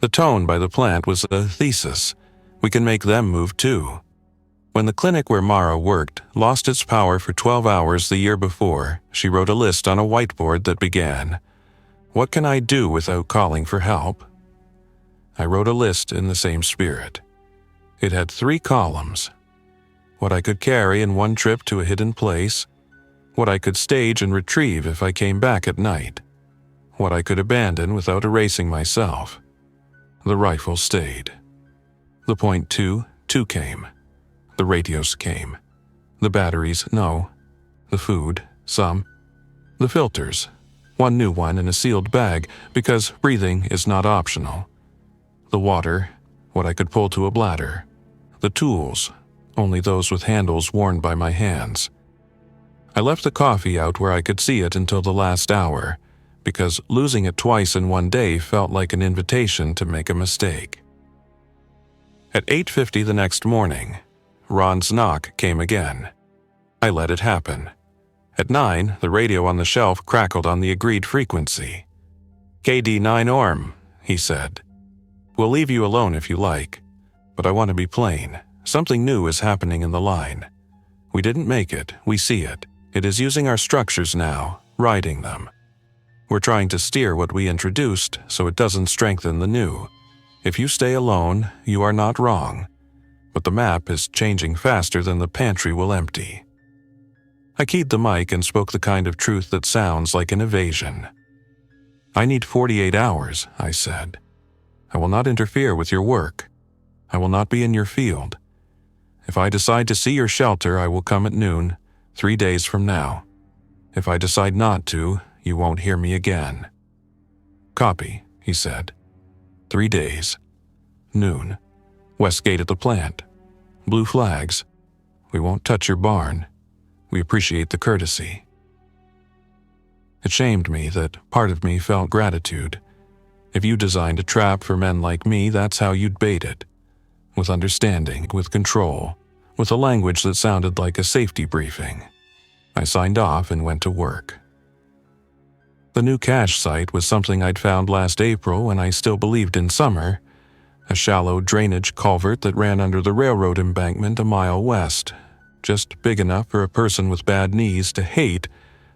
The tone by the plant was a thesis. We can make them move too. When the clinic where Mara worked lost its power for 12 hours the year before, she wrote a list on a whiteboard that began, "What can I do without calling for help?" I wrote a list in the same spirit. It had 3 columns. What I could carry in one trip to a hidden place, what I could stage and retrieve if I came back at night, what I could abandon without erasing myself. The rifle stayed. The .22 came. The radios came. The batteries, no. The food, some. The filters, one new one in a sealed bag because breathing is not optional. The water, what I could pull to a bladder. The tools, only those with handles worn by my hands. I left the coffee out where I could see it until the last hour, because losing it twice in one day felt like an invitation to make a mistake. At 8:50 the next morning, Ron's knock came again. I let it happen. At 9, the radio on the shelf crackled on the agreed frequency. "KD9 Orm," he said. "We'll leave you alone if you like, but I want to be plain. Something new is happening in the line. We didn't make it, we see it. It is using our structures now, riding them. We're trying to steer what we introduced so it doesn't strengthen the new. If you stay alone, you are not wrong. But the map is changing faster than the pantry will empty." I keyed the mic and spoke the kind of truth that sounds like an evasion. "I need 48 hours, I said. I will not interfere with your work. I will not be in your field. If I decide to see your shelter, I will come at noon, 3 days from now. If I decide not to, you won't hear me again." "Copy," he said. 3 days. Noon. West gate at the plant. Blue flags. We won't touch your barn. We appreciate the courtesy. It shamed me that part of me felt gratitude. If you designed a trap for men like me, that's how you'd bait it. With understanding, with control, with a language that sounded like a safety briefing. I signed off and went to work. The new cache site was something I'd found last April when I still believed in summer, a shallow drainage culvert that ran under the railroad embankment a mile west, just big enough for a person with bad knees to hate,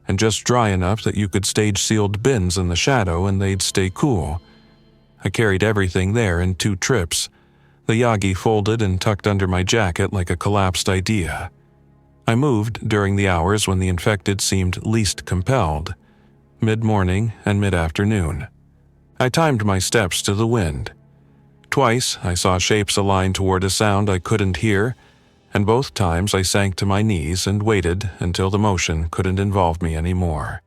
and just dry enough that you could stage sealed bins in the shadow and they'd stay cool. I carried everything there in 2 trips, the Yagi folded and tucked under my jacket like a collapsed idea. I moved during the hours when the infected seemed least compelled, mid-morning and mid-afternoon. I timed my steps to the wind. Twice I saw shapes align toward a sound I couldn't hear, and both times I sank to my knees and waited until the motion couldn't involve me anymore.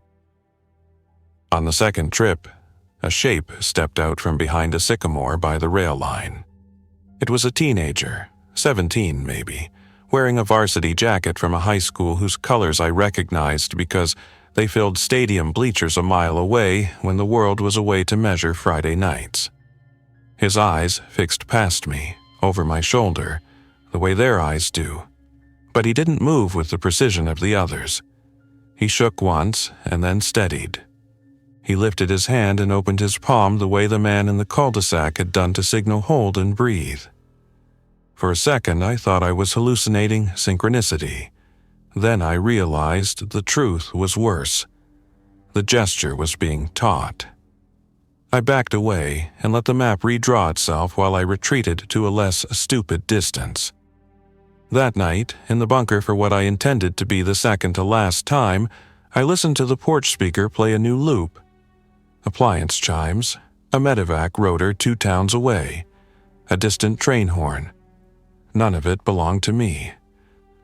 On the second trip, a shape stepped out from behind a sycamore by the rail line. It was a teenager, 17 maybe, wearing a varsity jacket from a high school whose colors I recognized because they filled stadium bleachers a mile away when the world was away to measure Friday nights. His eyes fixed past me, over my shoulder, the way their eyes do. But he didn't move with the precision of the others. He shook once and then steadied. He lifted his hand and opened his palm the way the man in the cul-de-sac had done to signal hold and breathe. For a second, I thought I was hallucinating synchronicity. Then I realized the truth was worse. The gesture was being taught. I backed away and let the map redraw itself while I retreated to a less stupid distance. That night, in the bunker for what I intended to be the second to last time, I listened to the porch speaker play a new loop. Appliance chimes, a medevac rotor 2 towns away, a distant train horn. None of it belonged to me.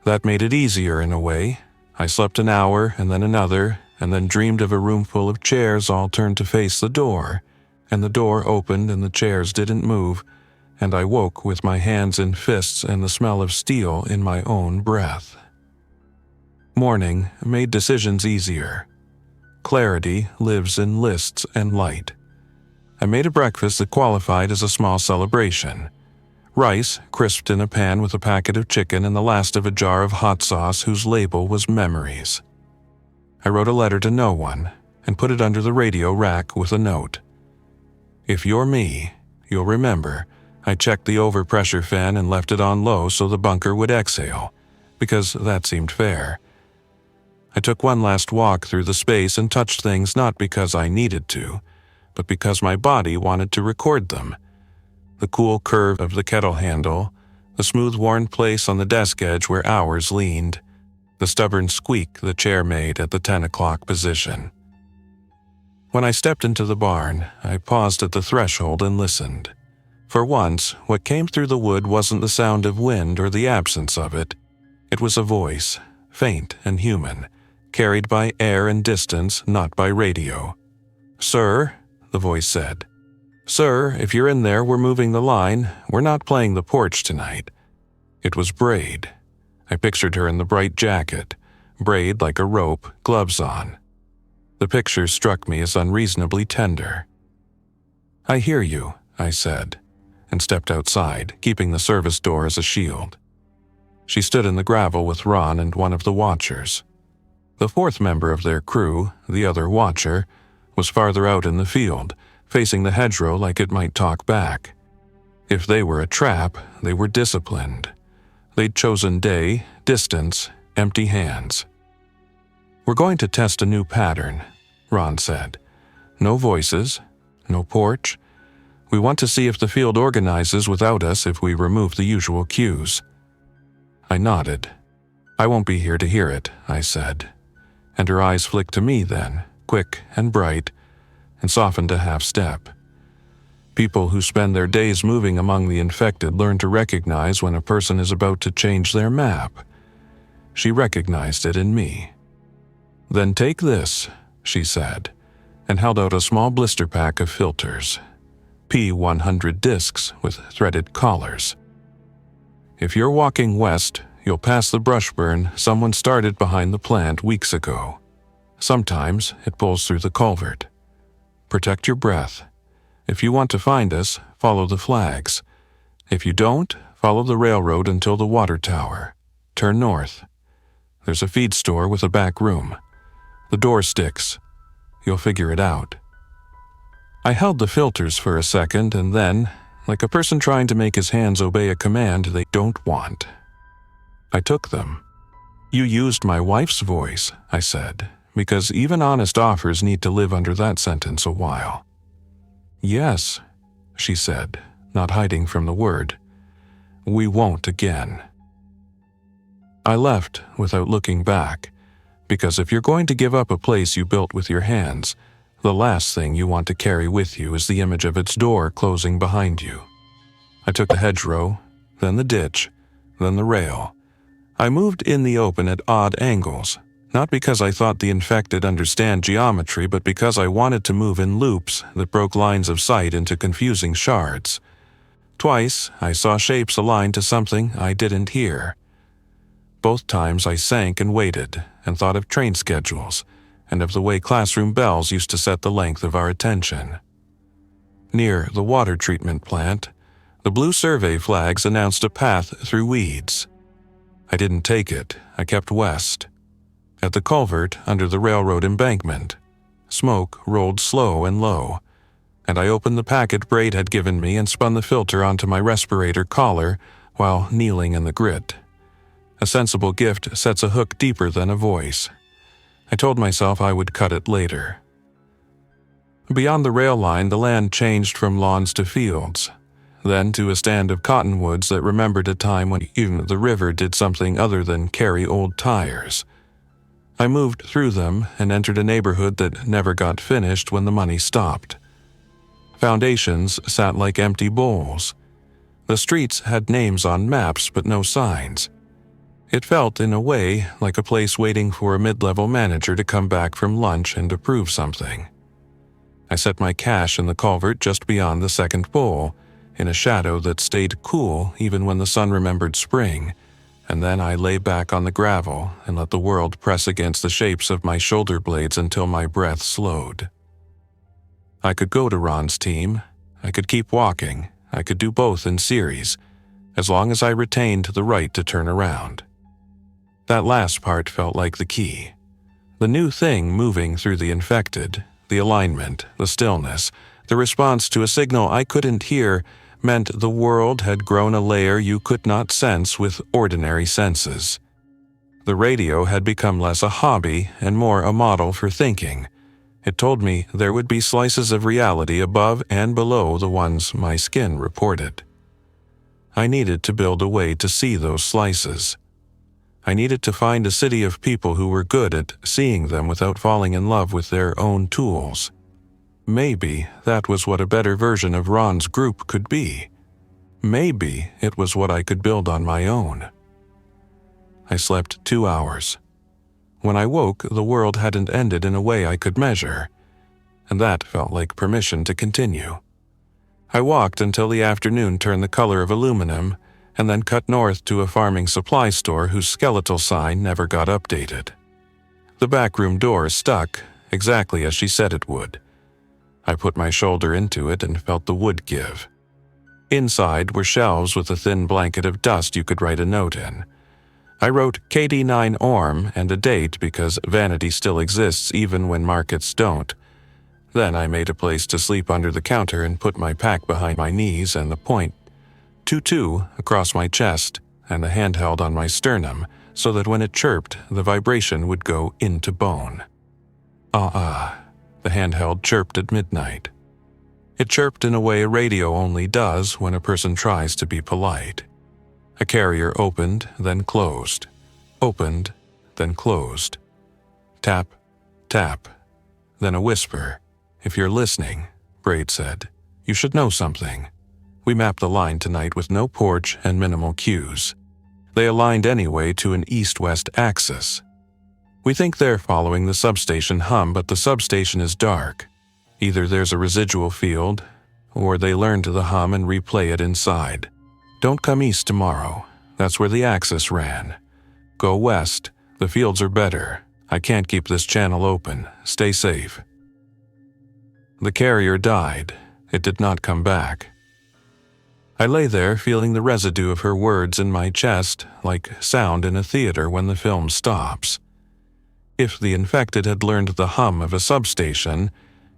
That made it easier in a way. I slept an hour and then another, and then dreamed of a room full of chairs all turned to face the door, and the door opened and the chairs didn't move, and I woke with my hands in fists and the smell of steel in my own breath. Morning made decisions easier. Clarity lives in lists and light. I made a breakfast that qualified as a small celebration. Rice, crisped in a pan with a packet of chicken and the last of a jar of hot sauce whose label was memories. I wrote a letter to no one and put it under the radio rack with a note. If you're me, you'll remember I checked the overpressure fan and left it on low so the bunker would exhale, because that seemed fair. I took one last walk through the space and touched things not because I needed to, but because my body wanted to record them. The cool curve of the kettle handle, the smooth-worn place on the desk edge where hours leaned, the stubborn squeak the chair made at the 10 o'clock position. When I stepped into the barn, I paused at the threshold and listened. For once, what came through the wood wasn't the sound of wind or the absence of it. It was a voice, faint and human, carried by air and distance, not by radio. "Sir," the voice said. "Sir, if you're in there, we're moving the line. We're not playing the porch tonight." It was Braid. I pictured her in the bright jacket, braid like a rope, gloves on. The picture struck me as unreasonably tender. "I hear you," I said, and stepped outside, keeping the service door as a shield. She stood in the gravel with Ron and one of the watchers. The 4th member of their crew, the other watcher, was farther out in the field, facing the hedgerow like it might talk back. If they were a trap, they were disciplined. They'd chosen day, distance, empty hands. "We're going to test a new pattern," Ron said. "No voices, no porch. We want to see if the field organizes without us if we remove the usual cues." I nodded. "I won't be here to hear it," I said. And her eyes flicked to me then, quick and bright, and softened a half-step. People who spend their days moving among the infected learn to recognize when a person is about to change their map. She recognized it in me. "Then take this," she said, and held out a small blister pack of filters. P100 discs with threaded collars. "If you're walking west, you'll pass the brush burn someone started behind the plant weeks ago. Sometimes it pulls through the culvert. Protect your breath. If you want to find us, follow the flags. If you don't, follow the railroad until the water tower. Turn north. There's a feed store with a back room. The door sticks. You'll figure it out." I held the filters for a second and then, like a person trying to make his hands obey a command they don't want, I took them. "You used my wife's voice," I said, because even honest offers need to live under that sentence a while. "Yes," she said, not hiding from the word. "We won't again." I left without looking back, because if you're going to give up a place you built with your hands, the last thing you want to carry with you is the image of its door closing behind you. I took the hedgerow, then the ditch, then the rail. I moved in the open at odd angles, not because I thought the infected understand geometry, but because I wanted to move in loops that broke lines of sight into confusing shards. Twice, I saw shapes aligned to something I didn't hear. Both times I sank and waited and thought of train schedules and of the way classroom bells used to set the length of our attention. Near the water treatment plant, the blue survey flags announced a path through weeds. I didn't take it, I kept west. At the culvert under the railroad embankment, smoke rolled slow and low, and I opened the packet Braid had given me and spun the filter onto my respirator collar while kneeling in the grit. A sensible gift sets a hook deeper than a voice. I told myself I would cut it later. Beyond the rail line, the land changed from lawns to fields, then to a stand of cottonwoods that remembered a time when even the river did something other than carry old tires. I moved through them and entered a neighborhood that never got finished when the money stopped. Foundations sat like empty bowls. The streets had names on maps but no signs. It felt, in a way, like a place waiting for a mid-level manager to come back from lunch and approve something. I set my cash in the culvert just beyond the second bowl, in a shadow that stayed cool even when the sun remembered spring, and then I lay back on the gravel and let the world press against the shapes of my shoulder blades until my breath slowed. I could go to Ron's team, I could keep walking, I could do both in series, as long as I retained the right to turn around. That last part felt like the key. The new thing moving through the infected, the alignment, the stillness, the response to a signal I couldn't hear meant the world had grown a layer you could not sense with ordinary senses. The radio had become less a hobby and more a model for thinking. It told me there would be slices of reality above and below the ones my skin reported. I needed to build a way to see those slices. I needed to find a city of people who were good at seeing them without falling in love with their own tools. Maybe that was what a better version of Ron's group could be. Maybe it was what I could build on my own. I slept 2 hours. When I woke, the world hadn't ended in a way I could measure, and that felt like permission to continue. I walked until the afternoon turned the color of aluminum, and then cut north to a farming supply store whose skeletal sign never got updated. The backroom door stuck, exactly as she said it would. I put my shoulder into it and felt the wood give. Inside were shelves with a thin blanket of dust you could write a note in. I wrote KD9 Orm and a date because vanity still exists even when markets don't. Then I made a place to sleep under the counter and put my pack behind my knees and the point .22 across my chest and the handheld on my sternum so that when it chirped, the vibration would go into bone. The handheld chirped at midnight. It chirped in a way a radio only does when a person tries to be polite. A carrier opened, then closed. Opened, then closed. Tap, tap. Then a whisper. "If you're listening," Braid said, "you should know something." We mapped the line tonight with no porch and minimal cues. They aligned anyway to an east-west axis. We think they're following the substation hum, but the substation is dark. Either there's a residual field, or they learned the hum and replay it inside. Don't come east tomorrow. That's where the axis ran. Go west. The fields are better. I can't keep this channel open. Stay safe. The carrier died. It did not come back. I lay there feeling the residue of her words in my chest, like sound in a theater when the film stops. If the infected had learned the hum of a substation,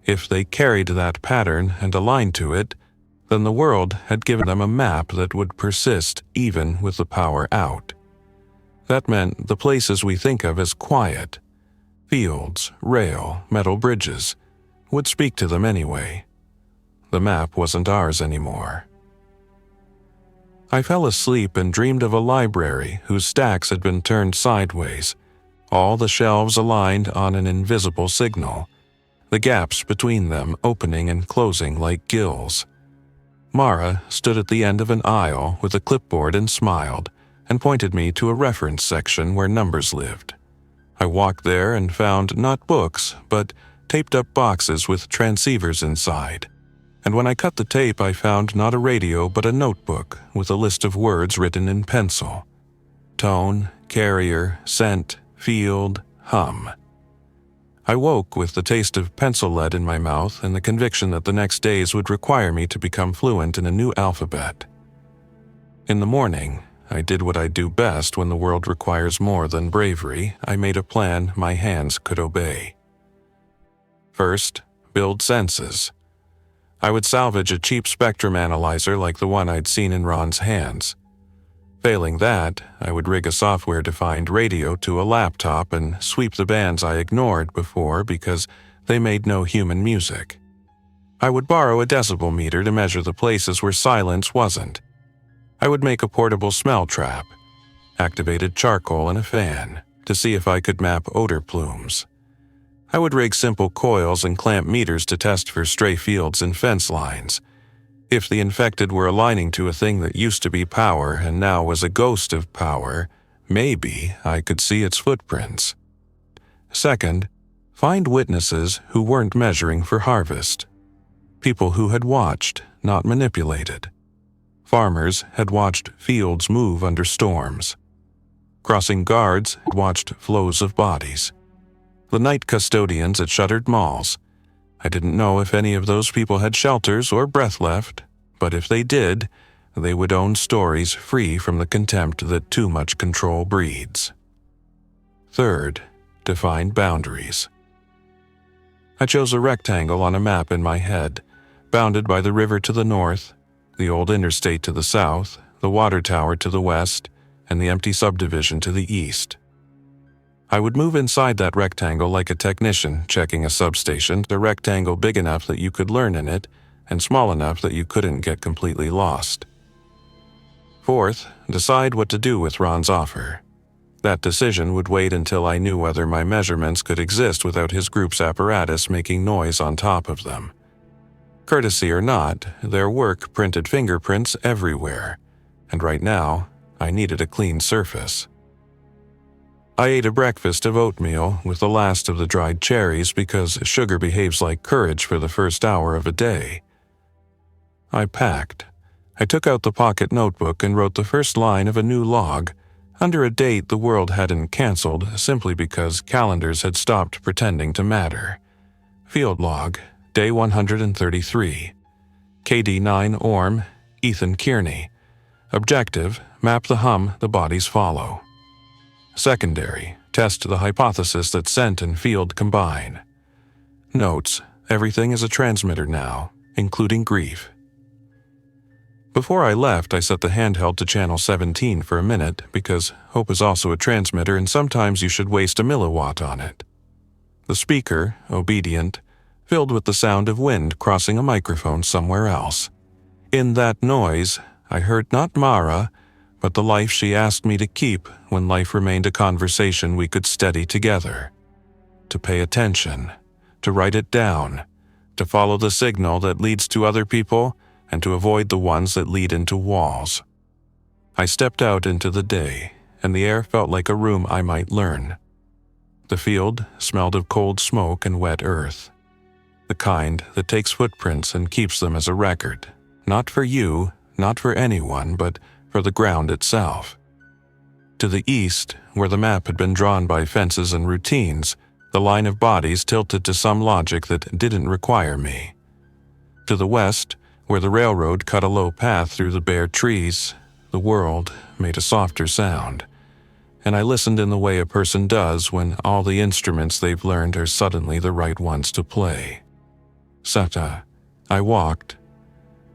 if they carried that pattern and aligned to it, then the world had given them a map that would persist even with the power out. That meant the places we think of as quiet, fields, rail, metal bridges, would speak to them anyway. The map wasn't ours anymore. I fell asleep and dreamed of a library whose stacks had been turned sideways, all the shelves aligned on an invisible signal, the gaps between them opening and closing like gills. Mara stood at the end of an aisle with a clipboard and smiled, and pointed me to a reference section where numbers lived. I walked there and found not books, but taped-up boxes with transceivers inside. And when I cut the tape, I found not a radio but a notebook with a list of words written in pencil. Tone, carrier, scent, field, hum. I woke with the taste of pencil lead in my mouth and the conviction that the next days would require me to become fluent in a new alphabet. In the morning, I did what I do best when the world requires more than bravery. I made a plan my hands could obey. First, build senses. I would salvage a cheap spectrum analyzer like the one I'd seen in Ron's hands. Failing that, I would rig a software-defined radio to a laptop and sweep the bands I ignored before because they made no human music. I would borrow a decibel meter to measure the places where silence wasn't. I would make a portable smell trap, activated charcoal and a fan, to see if I could map odor plumes. I would rig simple coils and clamp meters to test for stray fields and fence lines. If the infected were aligning to a thing that used to be power and now was a ghost of power, maybe I could see its footprints. Second, find witnesses who weren't measuring for harvest. People who had watched, not manipulated. Farmers had watched fields move under storms. Crossing guards had watched flows of bodies. The night custodians at shuttered malls. I didn't know if any of those people had shelters or breath left, but if they did, they would own stories free from the contempt that too much control breeds. Third, define boundaries. I chose a rectangle on a map in my head, bounded by the river to the north, the old interstate to the south, the water tower to the west, and the empty subdivision to the east. I would move inside that rectangle like a technician checking a substation, a rectangle big enough that you could learn in it, and small enough that you couldn't get completely lost. Fourth, decide what to do with Ron's offer. That decision would wait until I knew whether my measurements could exist without his group's apparatus making noise on top of them. Courtesy or not, their work printed fingerprints everywhere, and right now, I needed a clean surface. I ate a breakfast of oatmeal with the last of the dried cherries because sugar behaves like courage for the first hour of a day. I packed. I took out the pocket notebook and wrote the first line of a new log, under a date the world hadn't canceled simply because calendars had stopped pretending to matter. Field log, day 133. KD9 Orm, Ethan Kearney. Objective, map the hum the bodies follow. Secondary, test the hypothesis that scent and field combine. Notes, everything is a transmitter now, including grief. Before I left, I set the handheld to channel 17 for a minute because hope is also a transmitter and sometimes you should waste a milliwatt on it. The speaker, obedient, filled with the sound of wind crossing a microphone somewhere else. In that noise, I heard not Mara, but the life she asked me to keep when life remained a conversation we could steady together. To pay attention, to write it down, to follow the signal that leads to other people, and to avoid the ones that lead into walls. I stepped out into the day, and the air felt like a room I might learn. The field smelled of cold smoke and wet earth. The kind that takes footprints and keeps them as a record, not for you, not for anyone, but for the ground itself. To the east, where the map had been drawn by fences and routines, the line of bodies tilted to some logic that didn't require me. To the west, Where the railroad cut a low path through the bare trees, the world made a softer sound, and I listened in the way a person does when all the instruments they've learned are suddenly the right ones to play. Sata, I walked,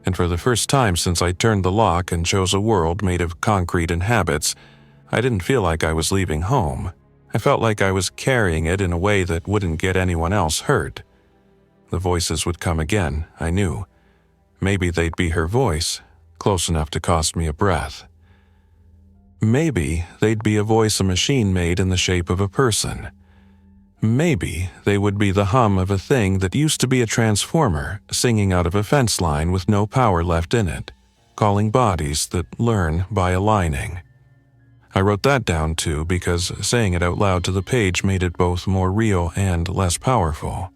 and for the first time since I turned the lock and chose a world made of concrete and habits, I didn't feel like I was leaving home. I felt like I was carrying it in a way that wouldn't get anyone else hurt. The voices would come again, I knew. Maybe they'd be her voice, close enough to cost me a breath. Maybe they'd be a voice a machine made in the shape of a person. Maybe they would be the hum of a thing that used to be a transformer singing out of a fence line with no power left in it, calling bodies that learn by aligning. I wrote that down too because saying it out loud to the page made it both more real and less powerful.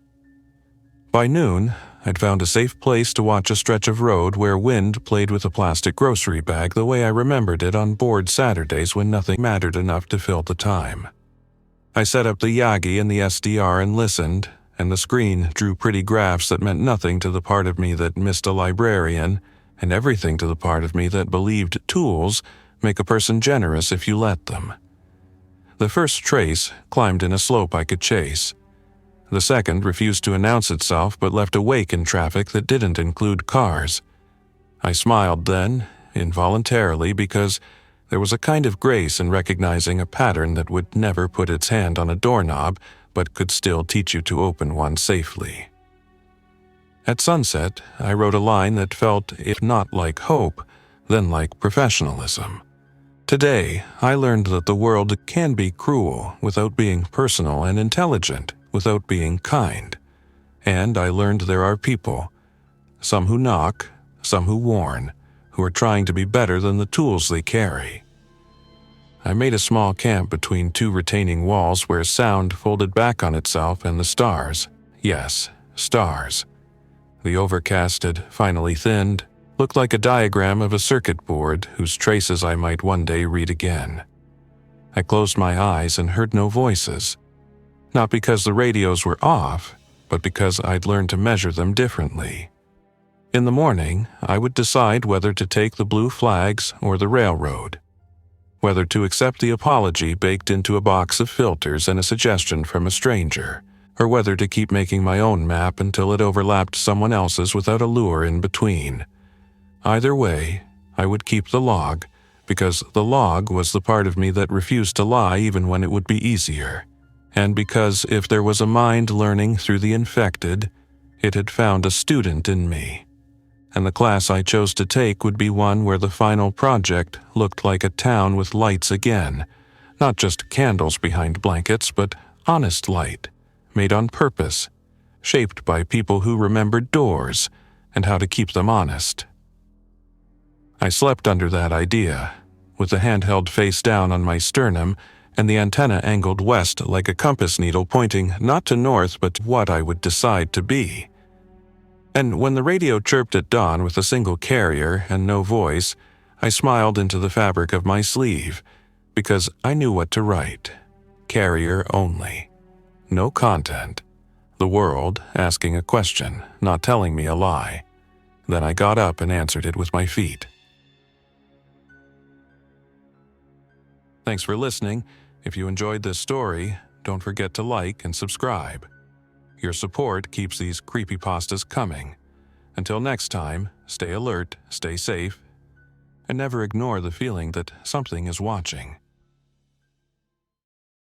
By noon, I'd found a safe place to watch a stretch of road where wind played with a plastic grocery bag the way I remembered it on bored Saturdays when nothing mattered enough to fill the time. I set up the Yagi and the SDR and listened, and the screen drew pretty graphs that meant nothing to the part of me that missed a librarian, and everything to the part of me that believed tools make a person generous if you let them. The first trace climbed in a slope I could chase. The second refused to announce itself but left a wake in traffic that didn't include cars. I smiled then, involuntarily, because there was a kind of grace in recognizing a pattern that would never put its hand on a doorknob but could still teach you to open one safely. At sunset, I wrote a line that felt, if not like hope, then like professionalism. Today, I learned that the world can be cruel without being personal and intelligent without being kind. And I learned there are people, some who knock, some who warn, who are trying to be better than the tools they carry. I made a small camp between two retaining walls where sound folded back on itself and the stars, yes, stars. The overcast had finally thinned, looked like a diagram of a circuit board whose traces I might one day read again. I closed my eyes and heard no voices. Not because the radios were off, but because I'd learned to measure them differently. In the morning, I would decide whether to take the blue flags or the railroad, whether to accept the apology baked into a box of filters and a suggestion from a stranger, or whether to keep making my own map until it overlapped someone else's without a lure in between. Either way, I would keep the log, because the log was the part of me that refused to lie even when it would be easier. And because if there was a mind learning through the infected, it had found a student in me. And the class I chose to take would be one where the final project looked like a town with lights again, not just candles behind blankets, but honest light, made on purpose, shaped by people who remembered doors and how to keep them honest. I slept under that idea, with the handheld face down on my sternum and the antenna angled west like a compass needle pointing not to north but what I would decide to be. And when the radio chirped at dawn with a single carrier and no voice, I smiled into the fabric of my sleeve, because I knew what to write. Carrier only. No content. The world asking a question, not telling me a lie. Then I got up and answered it with my feet. Thanks for listening. If you enjoyed this story, don't forget to like and subscribe. Your support keeps these creepypastas coming. Until next time, stay alert, stay safe, and never ignore the feeling that something is watching.